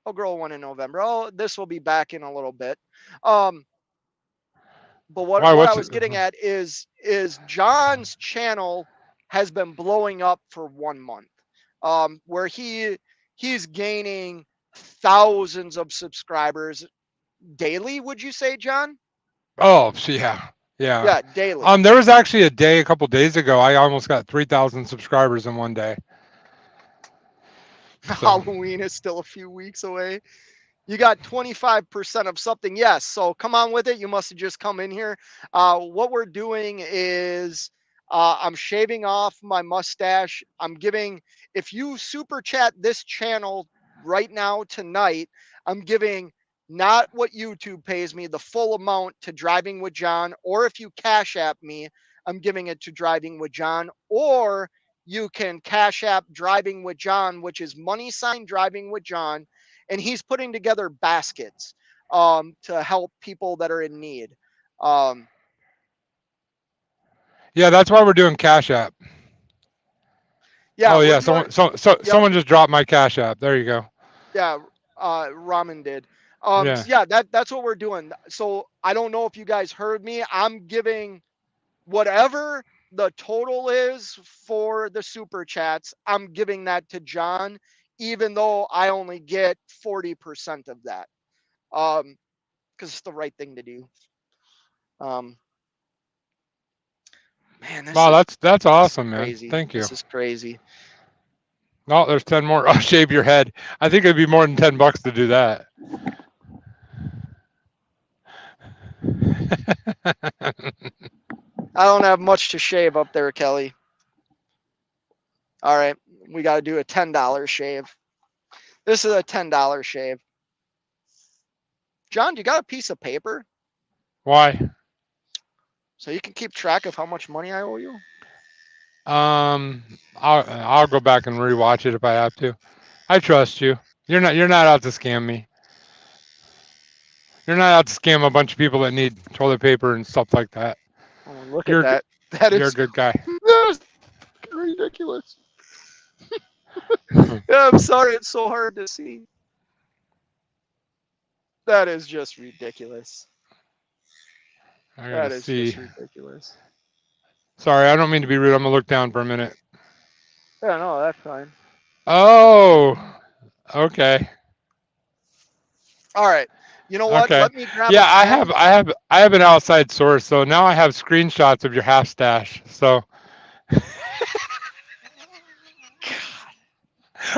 I'll grow one in November. This will be back in a little bit. But what I was getting at is John's channel has been blowing up for 1 month, where he's gaining thousands of subscribers daily. Would you say, John? Oh, yeah. Yeah, daily. There was actually a couple days ago, I almost got 3,000 subscribers in one day. So. Halloween is still a few weeks away. You got 25% of something. Yes. So come on with it. You must have just come in here. What we're doing is I'm shaving off my mustache. I'm giving, if you super chat this channel right now tonight, I'm giving not what YouTube pays me, the full amount to Driving with John, or if you Cash App me, I'm giving it to Driving with John, or you can Cash App Driving with John, which is # Driving with John, and he's putting together baskets to help people that are in need. Yeah, that's why we're doing Cash App. Yeah, Oh we're yeah, doing. Yep. someone just dropped my Cash App. There you go. Yeah, Ramen did. Yeah. So yeah, that's what we're doing. So I don't know if you guys heard me. I'm giving whatever the total is for the super chats. I'm giving that to John, even though I only get 40% of that. Because it's the right thing to do. Um, man, Wow, that's this is awesome, man. crazy. Thank you. This is crazy. Oh, there's 10 more. I'll shave your head. I think it'd be more than $10 to do that. I don't have much to shave up there, Kelly. All right, we got to do a $10 shave. This is a $10 shave. John, you got a piece of paper Why? so you can keep track of how much money I owe you? I'll go back and rewatch it if I have to. I trust you. You're not out to scam me. You're not out to scam a bunch of people that need toilet paper and stuff like that. Oh, look at You're that. That you're a is good guy. ridiculous. Yeah, I'm sorry, it's so hard to see. That is just ridiculous. I gotta That is just see. ridiculous. Sorry, I don't mean to be rude. I'm gonna look down for a minute. Yeah, no, that's fine. Oh, okay, All right. You know what? okay. Let me grab a Yeah, I pen. have I have I have an outside source, so now I have screenshots of your half stash. So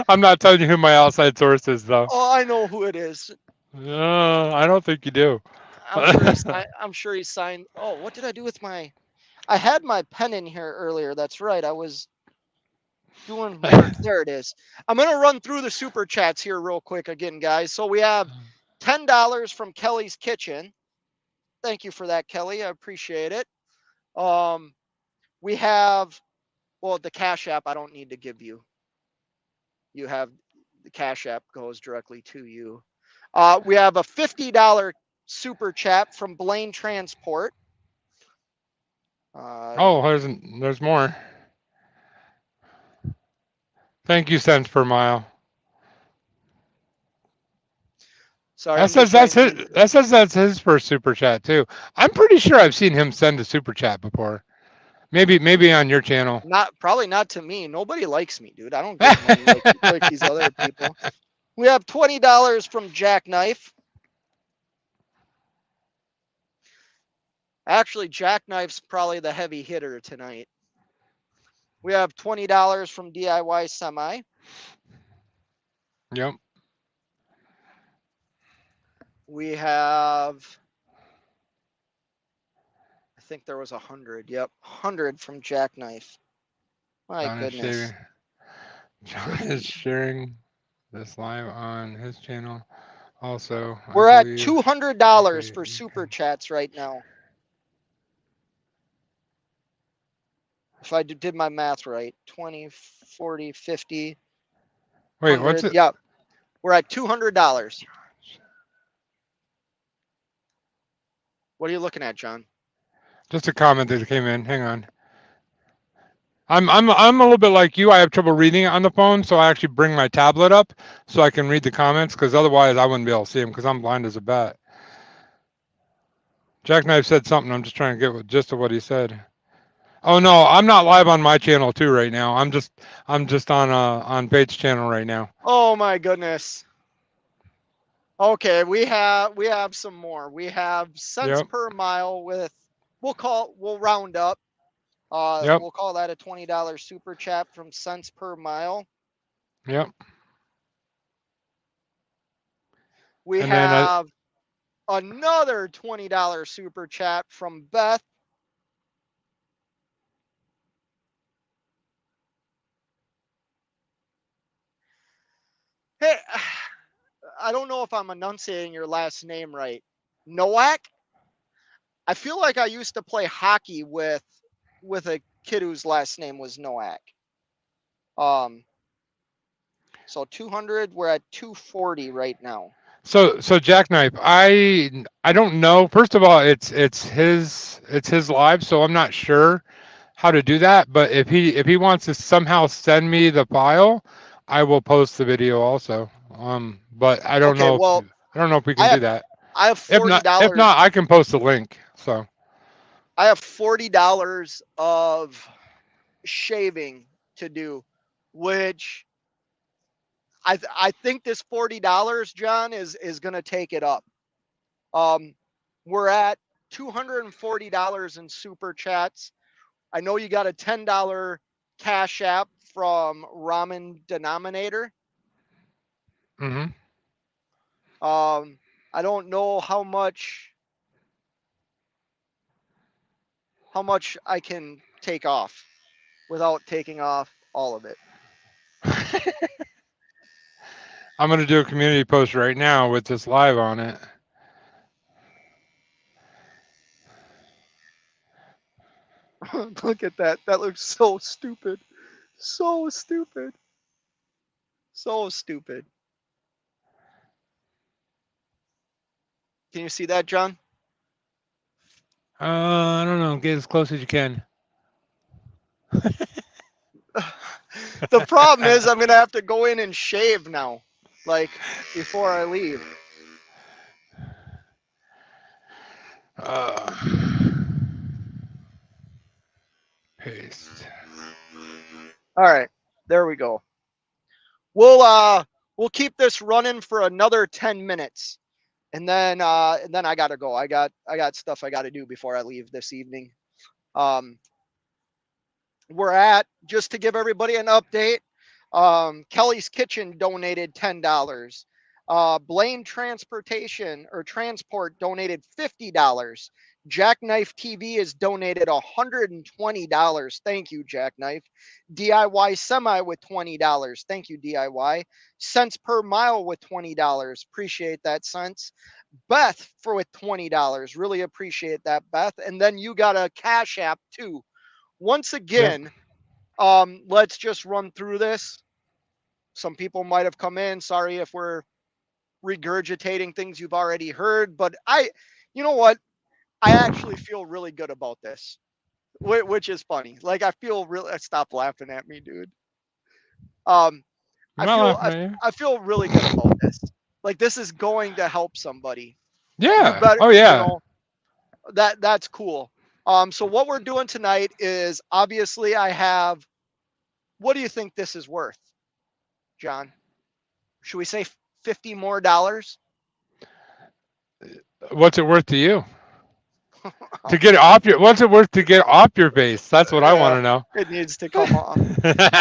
I'm not telling you who my outside source is, though. Oh, I know who it is. I don't think you do. I'm sure he signed. Oh, what did I do with my? I had my pen in here earlier. That's right. I was doing work. There it is. I'm going to run through the super chats here real quick again, guys. So we have $10 from Kelly's Kitchen. Thank you for that, Kelly. I appreciate it. We have, well, the Cash App I don't need to give you. You have the Cash App goes directly to you. We have a $50 super chat from Blaine Transport. Oh, there's more. Thank you, cents per mile. Sorry, I'm just writing. That says that's his first super chat too. I'm pretty sure I've seen him send a super chat before. Maybe on your channel. Probably not to me. Nobody likes me, dude. I don't get money like these other people. We have $20 from Jackknife. Actually, Jackknife's probably the heavy hitter tonight. We have $20 from DIY Semi. Yep. We have, I think there was 100. Yep, 100 from Jackknife. My John goodness. John is sharing this live on his channel. Also, We're at $200 for super chats right now. If I did my math right, 20, 40, 50. Wait, what's it? Yep. We're at $200. What are you looking at, John? Just a comment that came in. Hang on. I'm a little bit like you. I have trouble reading it on the phone, so I actually bring my tablet up so I can read the comments, because otherwise I wouldn't be able to see them because I'm blind as a bat. Jackknife said something. I'm just trying to get gist of what he said. Oh no, I'm not live on my channel too right now. I'm just on Bates' channel right now. Oh my goodness. Okay, we have some more. We have cents Yep. per mile with we'll round up. Yep. We'll call that a $20 super chat from cents per mile. Yep. We And then have another $20 super chat from Beth. Hey, I don't know if I'm enunciating your last name right. Nowak? I feel like I used to play hockey with a kid whose last name was Nowak. Um, so 200, we're at 240 right now. So Jackknife, I don't know. First of all, it's his live, so I'm not sure how to do that. But if he wants to somehow send me the file, I will post the video also. But Okay, well, I don't know if we I can do have that. I have If forty not, if dollars. not, I can post the link. So I have $40 of shaving to do, which I think this $40, John, is gonna take it up. Um, we're at $240 in super chats. I know you got a $10 cash app from Ramen Denominator. hmm I don't know how much I can take off without taking off all of it. I'm gonna do a community post right now with this live on it. Look at that. That looks so stupid. So stupid. So stupid. Can you see that, John? I don't know. Get as close as you can. The problem is I'm gonna have to go in and shave now, like before I leave. Uh, paste. All right, there we go. We'll keep this running for another 10 minutes, and then I gotta go. I got stuff I gotta do before I leave this evening. Um, we're at, just to give everybody an update, Kelly's Kitchen donated $10. Blaine Transportation or Transport donated $50. Jackknife TV has donated $120. Thank you, Jackknife. DIY Semi with $20. Thank you, DIY. Cents per mile with $20. Appreciate that, cents. Beth for with $20. Really appreciate that, Beth. And then you got a Cash App too. Once Yep. again, let's just run through this. Some people might have come in. Sorry if we're regurgitating things you've already heard, but you know what? I actually feel really good about this, which is funny. Like I feel really. Stop laughing at me, dude. Um, I'm not laughing at you. I feel really good about this. Like this is going to help somebody. You Yeah. better, Oh you yeah. know, that's cool. So what we're doing tonight is obviously I have. What do you think this is worth, John? Should we say $50 more? What's it worth to you? To get it off your what's it worth to get off your base? That's what I want Yeah, to know. it needs to come off.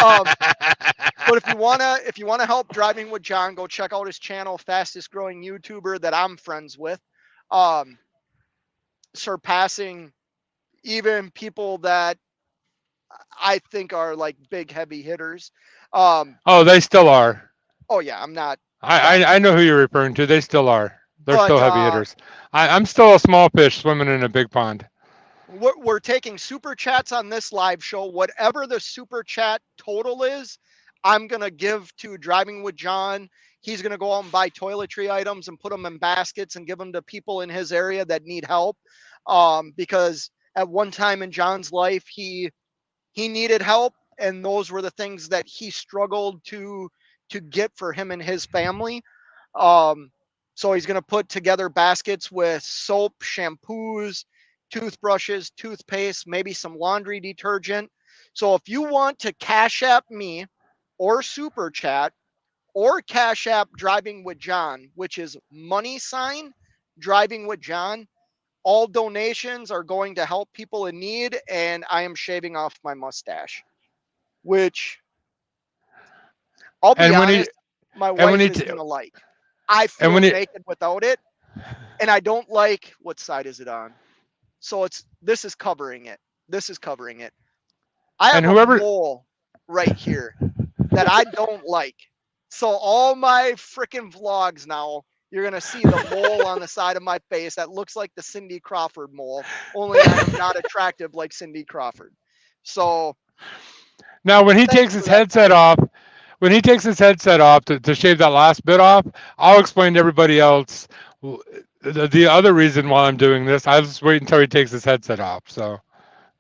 Um, but if you wanna help driving with John, go check out his channel, fastest growing YouTuber that I'm friends with, um, surpassing even people that I think are like big heavy hitters. Um, Oh, they still are. oh yeah, I'm not I, that, I I know who you're referring to. They still are. They're but still heavy hitters. I'm still a small fish swimming in a big pond. we're taking super chats on this live show. Whatever the super chat total is, I'm going to give to Driving with John. He's going to go out and buy toiletry items and put them in baskets and give them to people in his area that need help. Because at one time in John's life, he needed help, and those were the things that he struggled to get for him and his family. Um, so he's going to put together baskets with soap, shampoos, toothbrushes, toothpaste, maybe some laundry detergent. So if you want to Cash App me or Super Chat or Cash App Driving with John, which is money sign Driving with John, all donations are going to help people in need. And I am shaving off my mustache, which I'll be And when he honest, my and when wife he is t- going to like. I and feel when he naked without it, and I don't like what side is it on. So this is covering it. This is covering it. I and have a whoever mole right here that I don't like. So all my freaking vlogs now, you're going to see the mole on the side of my face that looks like the Cindy Crawford mole, only I am not attractive like Cindy Crawford. So Now, when he thanks takes his for that, headset guys. off, when he takes his headset off to shave that last bit off, I'll explain to everybody else the other reason why I'm doing this. I'll just wait until he takes his headset off. So.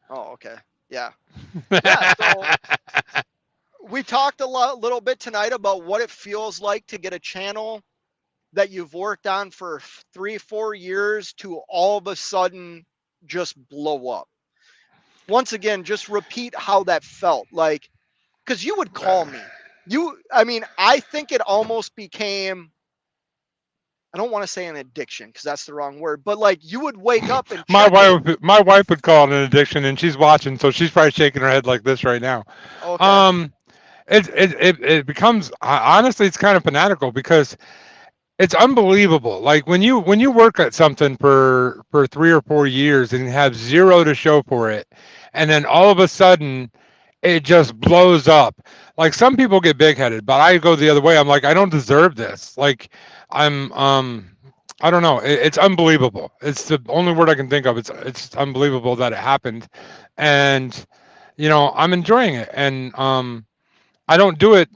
Oh, okay. Yeah. Yeah. So we talked little bit tonight about what it feels like to get a channel that you've worked on for 3-4 years to all of a sudden just blow up. Once again, just repeat how that felt. Like, because you would call me. I think it almost became, I don't want to say an addiction because that's the wrong word, but like you would wake up and check it. My wife would call it an addiction, and she's watching, so she's probably shaking her head like this right now. Okay. It becomes, honestly, it's kind of fanatical because it's unbelievable. Like when you work at something for 3 or 4 years and have zero to show for it, and then all of a sudden it just blows up. Like some people get big headed, but I go the other way. I'm like, I don't deserve this. Like I'm I don't know. It's unbelievable. It's the only word I can think of. It's unbelievable that it happened, and I'm enjoying it. And I don't do it.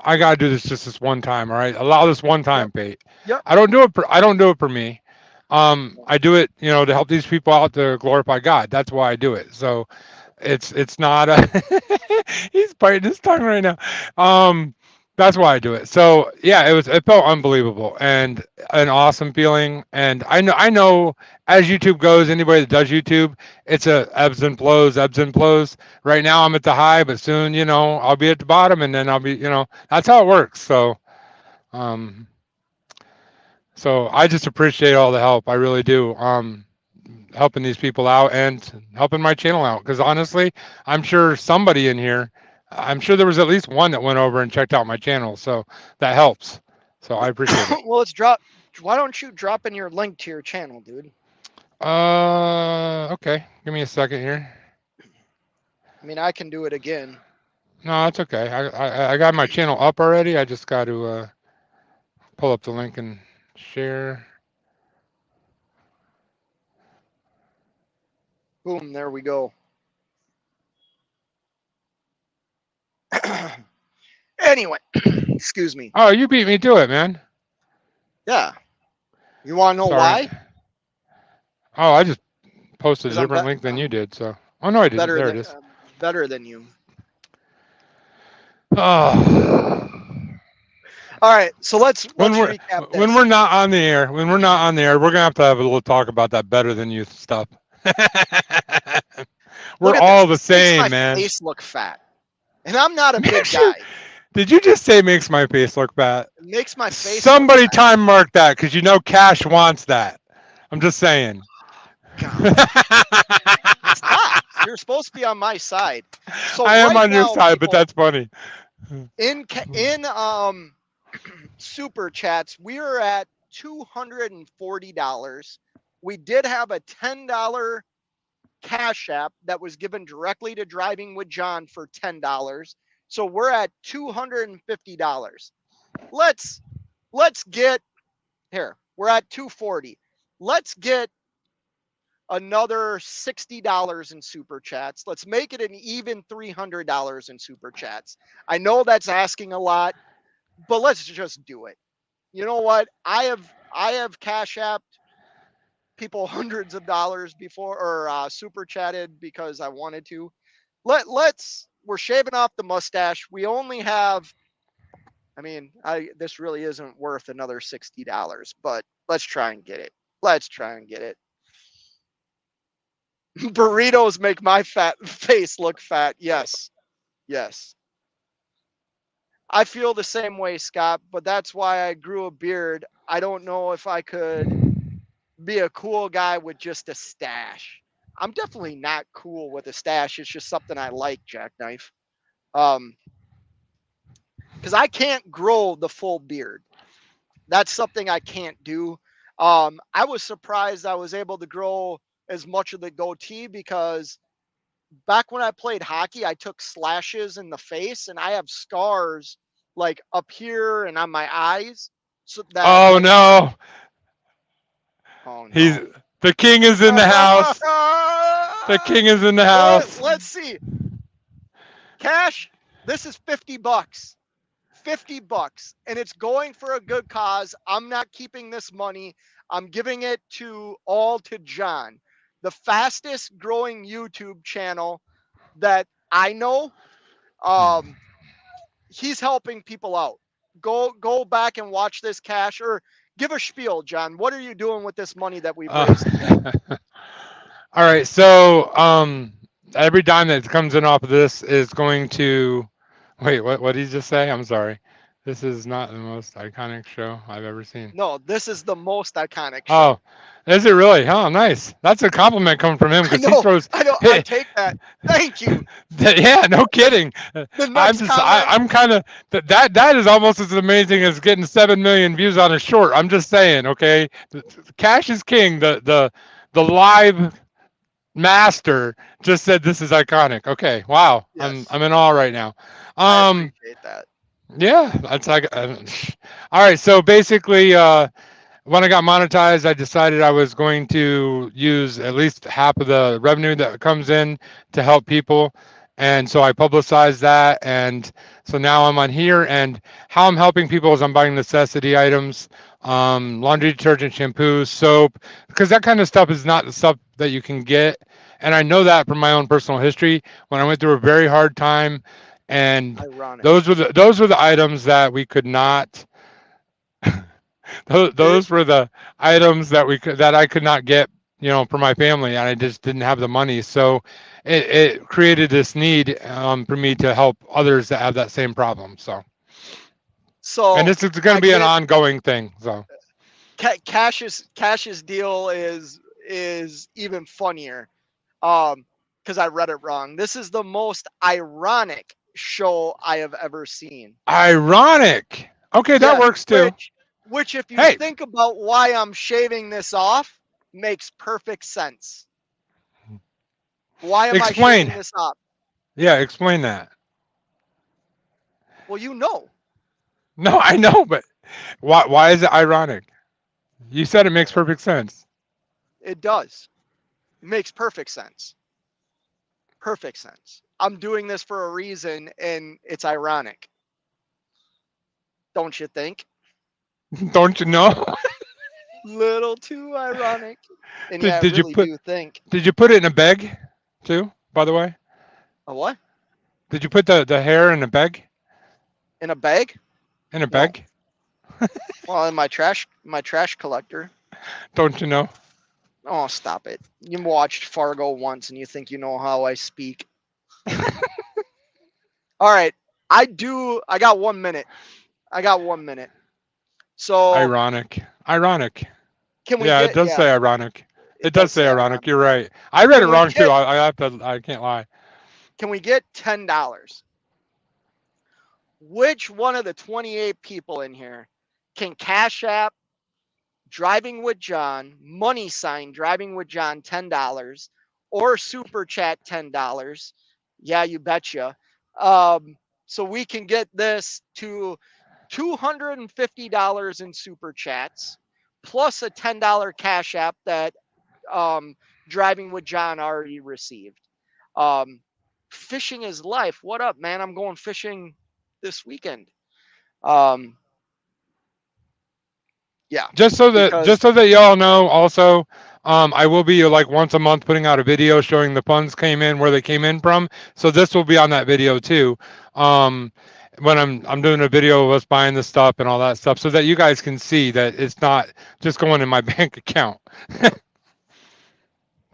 I gotta do this just this one time. All right, allow this one Yep. time, Pete. Yep. I don't do it. I don't do it for me. I do it, to help these people out to glorify God. That's why I do it. So it's not a he's biting his tongue right now. That's why I do it. So yeah, it felt unbelievable and an awesome feeling. And I know as YouTube goes, anybody that does YouTube, it's a ebbs and flows, ebbs and flows. Right now I'm at the high, but soon, I'll be at the bottom, and then I'll be, that's how it works. Um so I just appreciate all the help. I really do. Helping these people out and helping my channel out. Because honestly, I'm sure somebody in here, I'm sure there was at least one that went over and checked out my channel. So that helps. So I appreciate it. Well, why don't you drop in your link to your channel, dude? Okay. Give me a second here. I mean, I can do it again. No, it's okay. I got my channel up already. I just got to pull up the link and share. Boom, there we go. Anyway, excuse me. Oh, you beat me to it, man. Yeah. You want to know Sorry. why? Oh, I just posted a 'Cause I'm different link than you did. So, oh no, I didn't. There it is. Better than you. Oh. All right, so let's recap this. When we're not on the air, we're gonna have to have a little talk about that better than you stuff. We're all the same, man. Makes my face look fat, and I'm not a big guy. Did you just say makes my face look fat? It makes my face. Somebody time mark that, because Cash wants that. I'm just saying. Stop. You're supposed to be on my side. So I am on your side, but that's funny. In super chats, we are at $240. We did have a $10 Cash App that was given directly to Driving with John for $10. So we're at $250. Let's get here. We're at $240. Let's get another $60 in super chats. Let's make it an even $300 in super chats. I know that's asking a lot, but let's just do it. You know what? I have Cash Apped people hundreds of dollars before, or super chatted because I wanted to. We're shaving off the mustache. We only have, this really isn't worth another $60, but let's try and get it. Burritos make my fat face look fat. Yes. I feel the same way, Scott, but that's why I grew a beard. I don't know if I could be a cool guy with just a stash. I'm definitely not cool with a stash. It's just something I like, Jackknife. Because I can't grow the full beard. That's something I can't do. I was surprised I was able to grow as much of the goatee because back when I played hockey, I took slashes in the face and I have scars like up here and on my eyes. So that Oh like, no, oh he's no. the king is in the house. The king is in the house. Let's see. Cash, this is $50. $50, and it's going for a good cause. I'm not keeping this money. I'm giving it all to John, the fastest growing YouTube channel that I know. He's helping people out. Go back and watch this, Cash, or give a spiel, John. What are you doing with this money that we've raised today? All right, so every dime that comes in off of this is going to. Wait, what did he just say? I'm sorry. This is not the most iconic show I've ever seen. No, this is the most iconic show. Oh, is it really? Oh, nice. That's a compliment coming from him because he throws. I know. I take that. Thank you. Yeah, no kidding. The next comment. I'm kind of that is almost as amazing as getting 7 million views on a short. I'm just saying, okay. Cash is king. The live master just said this is iconic. Okay, wow. Yes. I'm in awe right now. I appreciate that. Yeah, that's like. All right, so basically, when I got monetized, I decided I was going to use at least half of the revenue that comes in to help people. And so I publicized that. And so now I'm on here. And how I'm helping people is I'm buying necessity items, laundry detergent, shampoo, soap, because that kind of stuff is not the stuff that you can get. And I know that from my own personal history when I went through a very hard time. And Ironic. those were the items that we could not. Those were the items that I could not get, for my family, and I just didn't have the money. So it created this need for me to help others that have that same problem. So and this is going to be an ongoing thing. So Cash's deal is even funnier, because I read it wrong. This is the most ironic show I have ever seen. Ironic. Okay, that works too. Which, if you think about why I'm shaving this off, makes perfect sense. Why am I shaving this off? Yeah, explain that. Well, you know. No, I know, but why is it ironic? You said it makes perfect sense. It does. It makes perfect sense. Perfect sense. I'm doing this for a reason, and it's ironic. Don't you think? Don't you know? Little too ironic. And Did you do think. Did you put it in a bag too, by the way? A what? Did you put the hair in a bag? In a bag? In a bag? Well, in my trash collector. Don't you know? Oh, stop it. You watched Fargo once and you think you know how I speak. All right. I got 1 minute. So ironic. Can we it does say ironic. It does say ironic. You're right. I read it wrong too. I can't lie. Can we get $10? Which one of the 28 people in here can Cash App Driving with John, money sign Driving with John $10, or Super Chat $10? Yeah, you betcha. So we can get this to $250 in Super Chats, plus a $10 Cash App that Driving with John already received. Fishing is life. What up, man? I'm going fishing this weekend. Yeah. Just so that y'all know, also, I will be like once a month putting out a video showing the funds came in, where they came in from. So this will be on that video too. When I'm doing a video of us buying the stuff and all that stuff, so that you guys can see that it's not just going in my bank account.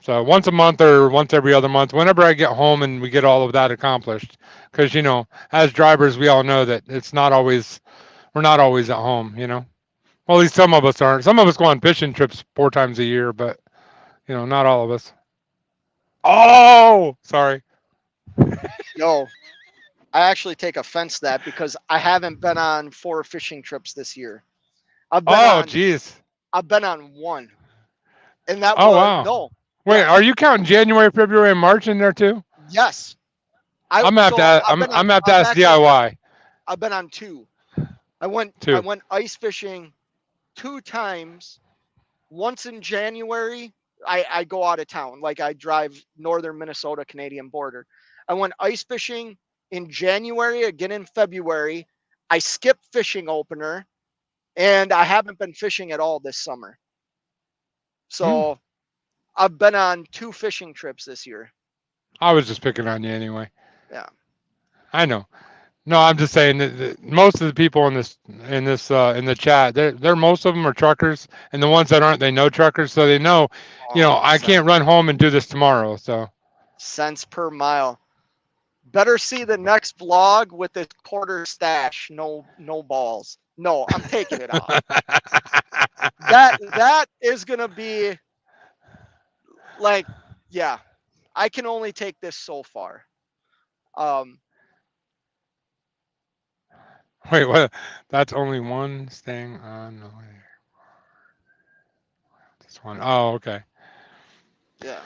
So once a month or once every other month, whenever I get home and we get all of that accomplished, because as drivers, we all know that we're not always at home. Well, at least some of us aren't. Some of us go on fishing trips 4 times a year, but not all of us. Oh, sorry. No, I actually take offense to that because I haven't been on 4 fishing trips this year. Geez. I've been on 1, and that wow. No. Wait, are you counting January, February, and March in there too? Yes. I'm gonna have to ask DIY. I've been on 2. I went ice fishing 2 times. Once in January, I go out of town. Like I drive northern Minnesota, Canadian border. I went ice fishing in January, again in February. I skipped fishing opener, and I haven't been fishing at all this summer. So I've been on 2 fishing trips this year. I was just picking on you anyway. Yeah. I know. No, I'm just saying that most of the people in the chat, they're most of them are truckers, and the ones that aren't, they know truckers, so they know, I can't run home and do this tomorrow. So cents per mile. Better see the next vlog with this quarter stash. No balls. No, I'm taking it off. That is gonna be like, yeah. I can only take this so far. Wait, what? That's only one thing on the way. This one. Oh, okay. Yeah.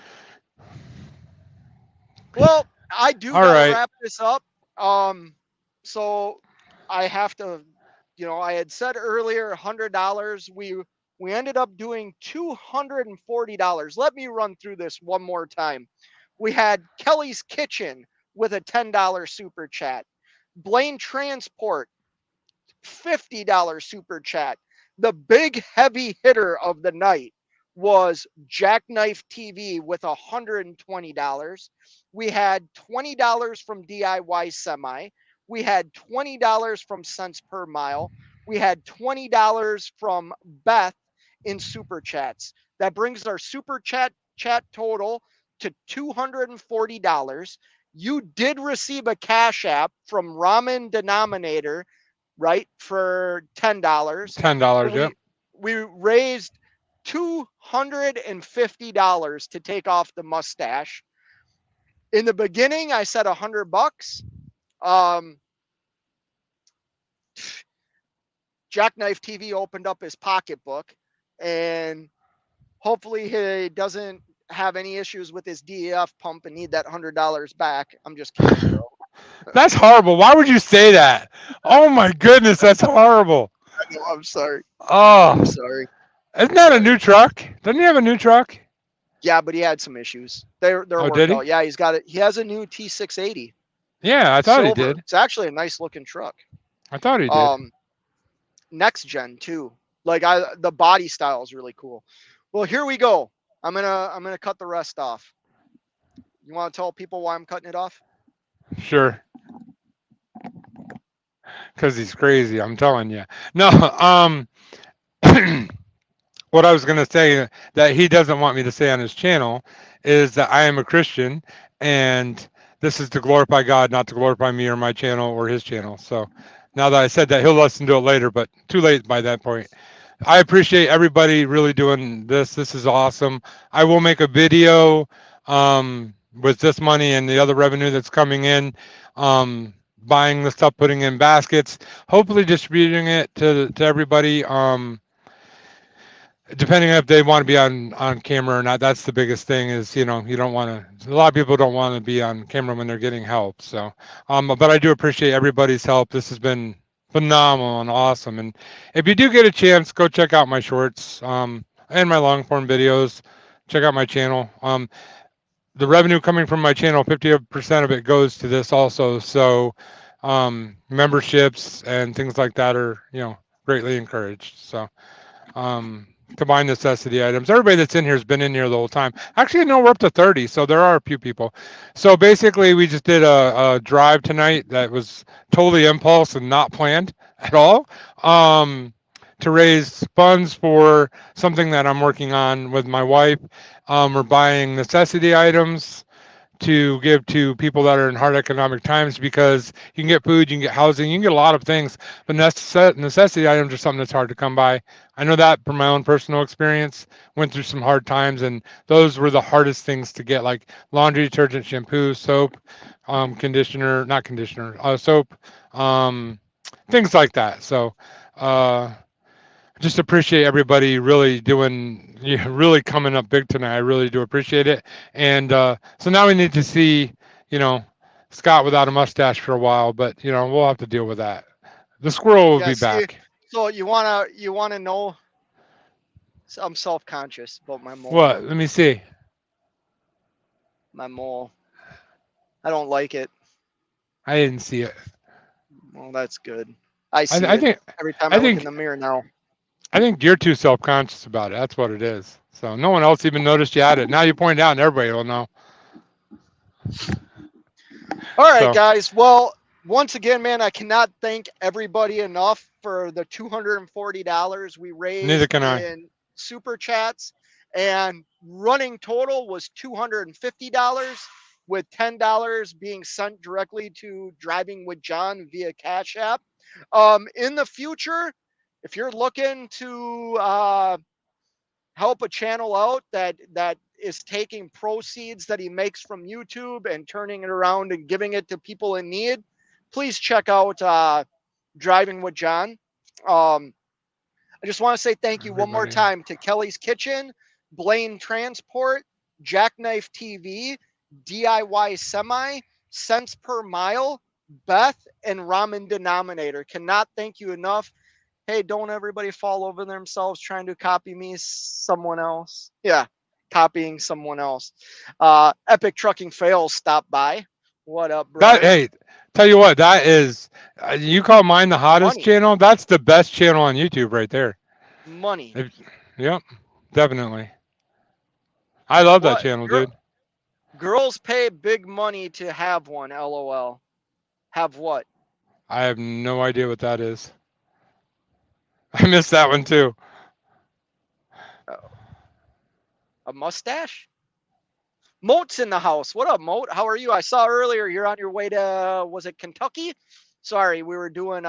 Well, I do All gotta right. wrap this up. So I have to, I had said earlier $100. We ended up doing $240. Let me run through this one more time. We had Kelly's Kitchen with a $10 super chat. Blaine Transport, $50 super chat. The big heavy hitter of the night was Jackknife TV with $120. We had $20 from DIY Semi. We had $20 from Cents Per Mile. We had $20 from Beth in super chats. That brings our super chat total to $240. You did receive a Cash App from Ramen Denominator, right, for $10. $10, yep. We raised $250 to take off the mustache. In the beginning, I said $100. Jackknife TV opened up his pocketbook, and hopefully he doesn't have any issues with his DEF pump and need that $100 back. I'm just kidding, bro. That's horrible. Why would you say that? Oh my goodness, that's horrible. I know, I'm sorry. Oh, I'm sorry. Isn't that a new truck? Doesn't he have a new truck? Yeah, but he had some issues. They're worked did he? out. Yeah, he's got it. He has a new T680. Yeah, I thought he Silver. did. It's actually a nice looking truck. I thought he did. Next gen too. Like the body style is really cool. Well, here we go. I'm gonna cut the rest off. You want to tell people why I'm cutting it off? Sure. Because he's crazy, I'm telling you. No, what I was going to say that he doesn't want me to say on his channel is that I am a Christian, and this is to glorify God, not to glorify me or my channel or his channel. So now that I said that, he'll listen to it later, but too late by that point. I appreciate everybody really doing this. This is awesome. I will make a video with this money and the other revenue that's coming in, buying the stuff, putting in baskets, hopefully distributing it to everybody. Depending on if they want to be on camera or not, that's the biggest thing is, you don't want to, a lot of people don't want to be on camera when they're getting help. So, but I do appreciate everybody's help. This has been phenomenal and awesome. And if you do get a chance, go check out my shorts and my long form videos. Check out my channel. The revenue coming from my channel, 50% of it goes to this also. So memberships and things like that are, greatly encouraged. So, combined necessity items. Everybody that's in here has been in here the whole time. Actually, no, we're up to 30, so there are a few people. So basically, we just did a drive tonight that was totally impulse and not planned at all, to raise funds for something that I'm working on with my wife. We're buying necessity items to give to people that are in hard economic times, because you can get food, you can get housing, you can get a lot of things, but necessity items are something that's hard to come by. I know that from my own personal experience. Went through some hard times, and those were the hardest things to get, like laundry detergent, shampoo, soap, soap, things like that. So just appreciate everybody really really coming up big tonight. I really do appreciate it. And so now we need to see, Scott without a mustache for a while, but we'll have to deal with that. The squirrel will Yeah, be see, back. so you wanna know? I'm self-conscious about my mole. What? Let me see. My mole. I don't like it. I didn't see it. Well, that's good. I I, see I it think every time I I look in think the mirror now. I think you're too self-conscious about it. That's what it is. So no one else even noticed you had it. Now you point it out, and everybody will know. All right, So guys. Well, once again, man, I cannot thank everybody enough for the $240 we neither raised can I. in super chats, and running total was $250, with $10 being sent directly to Driving with John via Cash App. In the future, if you're looking to help a channel out that is taking proceeds that he makes from YouTube and turning it around and giving it to people in need, please check out Driving with John. I just want to say thank you one more Everybody. time to Kelly's Kitchen, Blaine Transport, Jackknife TV, DIY Semi, Cents Per Mile, Beth, and Ramen Denominator. Cannot thank you enough. Hey, don't everybody fall over themselves trying to copy me, someone else. Yeah, copying someone else. Epic Trucking Fails stopped by. What up, That brother? hey, tell you what, that is. You call mine the hottest Money, channel? That's the best channel on YouTube right there. money. Yep, definitely. I love that What? channel, dude. Girls pay big money to have one. LOL. Have what? I have no idea what that is. I missed that one too. Uh, a mustache? Moat's in the house. What up, Moat? How are you? I saw earlier you're on your way to, was it Kentucky? Sorry, we were doing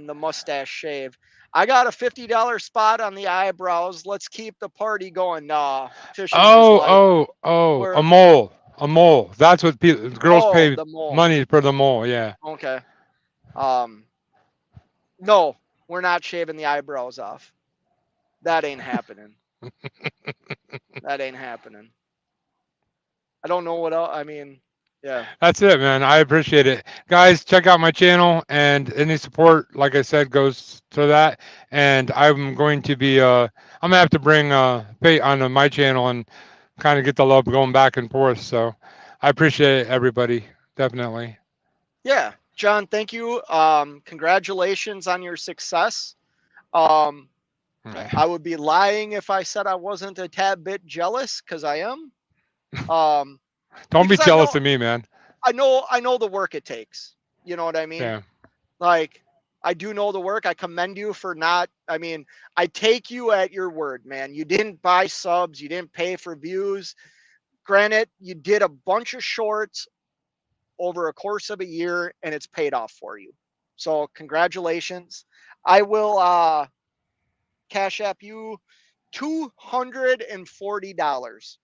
the mustache shave. I got a $50 spot on the eyebrows. Let's keep the party going. Nah, fisherman's Oh, life. oh, oh, We're a mole. A mole. That's what girls Oh, pay the mole. money for the mole. Yeah. Okay. Um, no, we're not shaving the eyebrows off. That ain't happening. That ain't happening. I don't know what else. I mean, yeah. That's it, man. I appreciate it. Guys, check out my channel, and any support, like I said, goes to that. And I'm going to be I'm gonna have to bring Pate onto my channel and kind of get the love going back and forth. So I appreciate everybody, definitely. Yeah. John, thank you. Congratulations on your success. Um, I would be lying if I said I wasn't a tad bit jealous, because I am. Um, Don't be because jealous of me, man. I know the work it takes. You know what I mean? Yeah. Like, I do know the work. I commend you for not, I mean, I take you at your word, man. You didn't buy subs, you didn't pay for views. Granted, you did a bunch of shorts over a course of a year and it's paid off for you. So congratulations. I will cash app you $240.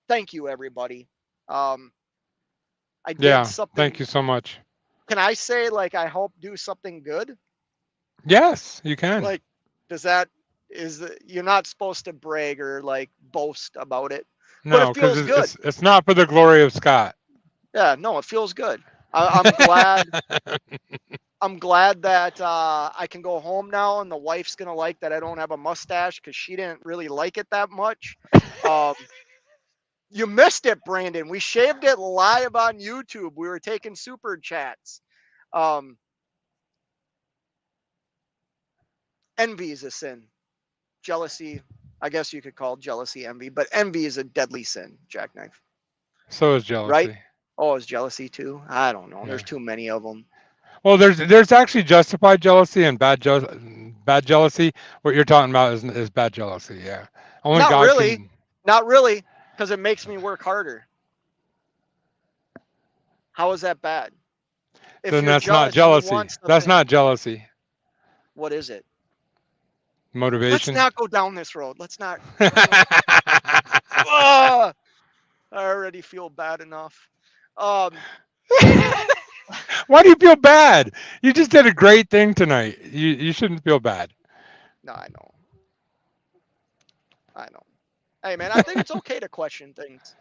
Thank you, everybody. Um, I did Yeah. Thank something. you so much. Can I say, like, I hope do something good? Yes, you can. Like, does that, you're not supposed to brag or like boast about it, but it No, because feels it's, good. it's it's not for the glory of Scott. Yeah, no, it feels good. I'm glad. I'm glad that I can go home now, and the wife's gonna like that I don't have a mustache because she didn't really like it that much. Um, you missed it, Brandon. We shaved it live on YouTube. We were taking super chats. Um, envy is a sin. Jealousy, I guess you could call jealousy envy, but envy is a deadly sin, Jackknife. So is Right? jealousy. Oh, is jealousy too? I don't know. Yeah. There's too many of them. Well, there's actually justified jealousy and bad jealousy. What you're talking about is bad jealousy. Yeah. Only Not God really. can. Not really, because it makes me work harder. How is that bad? If Then you're that's not jealous and you jealousy. want That's something, not jealousy. what is it? Let's Motivation. not go down this road. Let's not. Ugh, I already feel bad enough. Um, Why do you feel bad? You just did a great thing tonight. You shouldn't feel bad. no, I know. I know. Hey, man, I think it's okay to question things.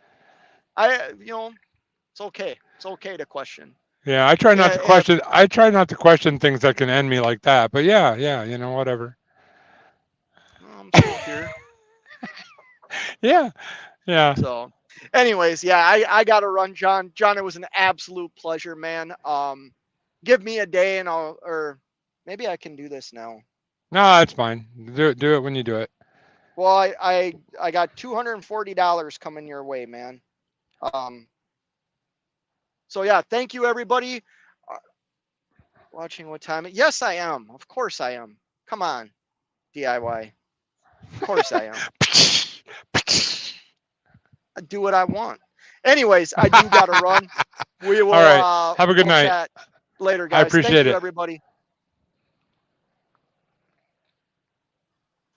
It's okay. It's okay to question. Yeah, I try not Yeah, to question. I try not to question things that can end me like that. But yeah, whatever. I'm still here. Yeah, yeah. So, anyways, yeah, I got to run, John. John, it was an absolute pleasure, man. Give me a day and or maybe I can do this now. No, it's fine. Do it when you do it. Well, I got $240 coming your way, man. So yeah, thank you everybody. Watching what time? Yes, I am. Of course I am. Come on, DIY. Of course I am. I do what I want. Anyways, I do got to run. We will. All right. Have a good we'll night. chat later, I guys. Thank appreciate you, it. everybody.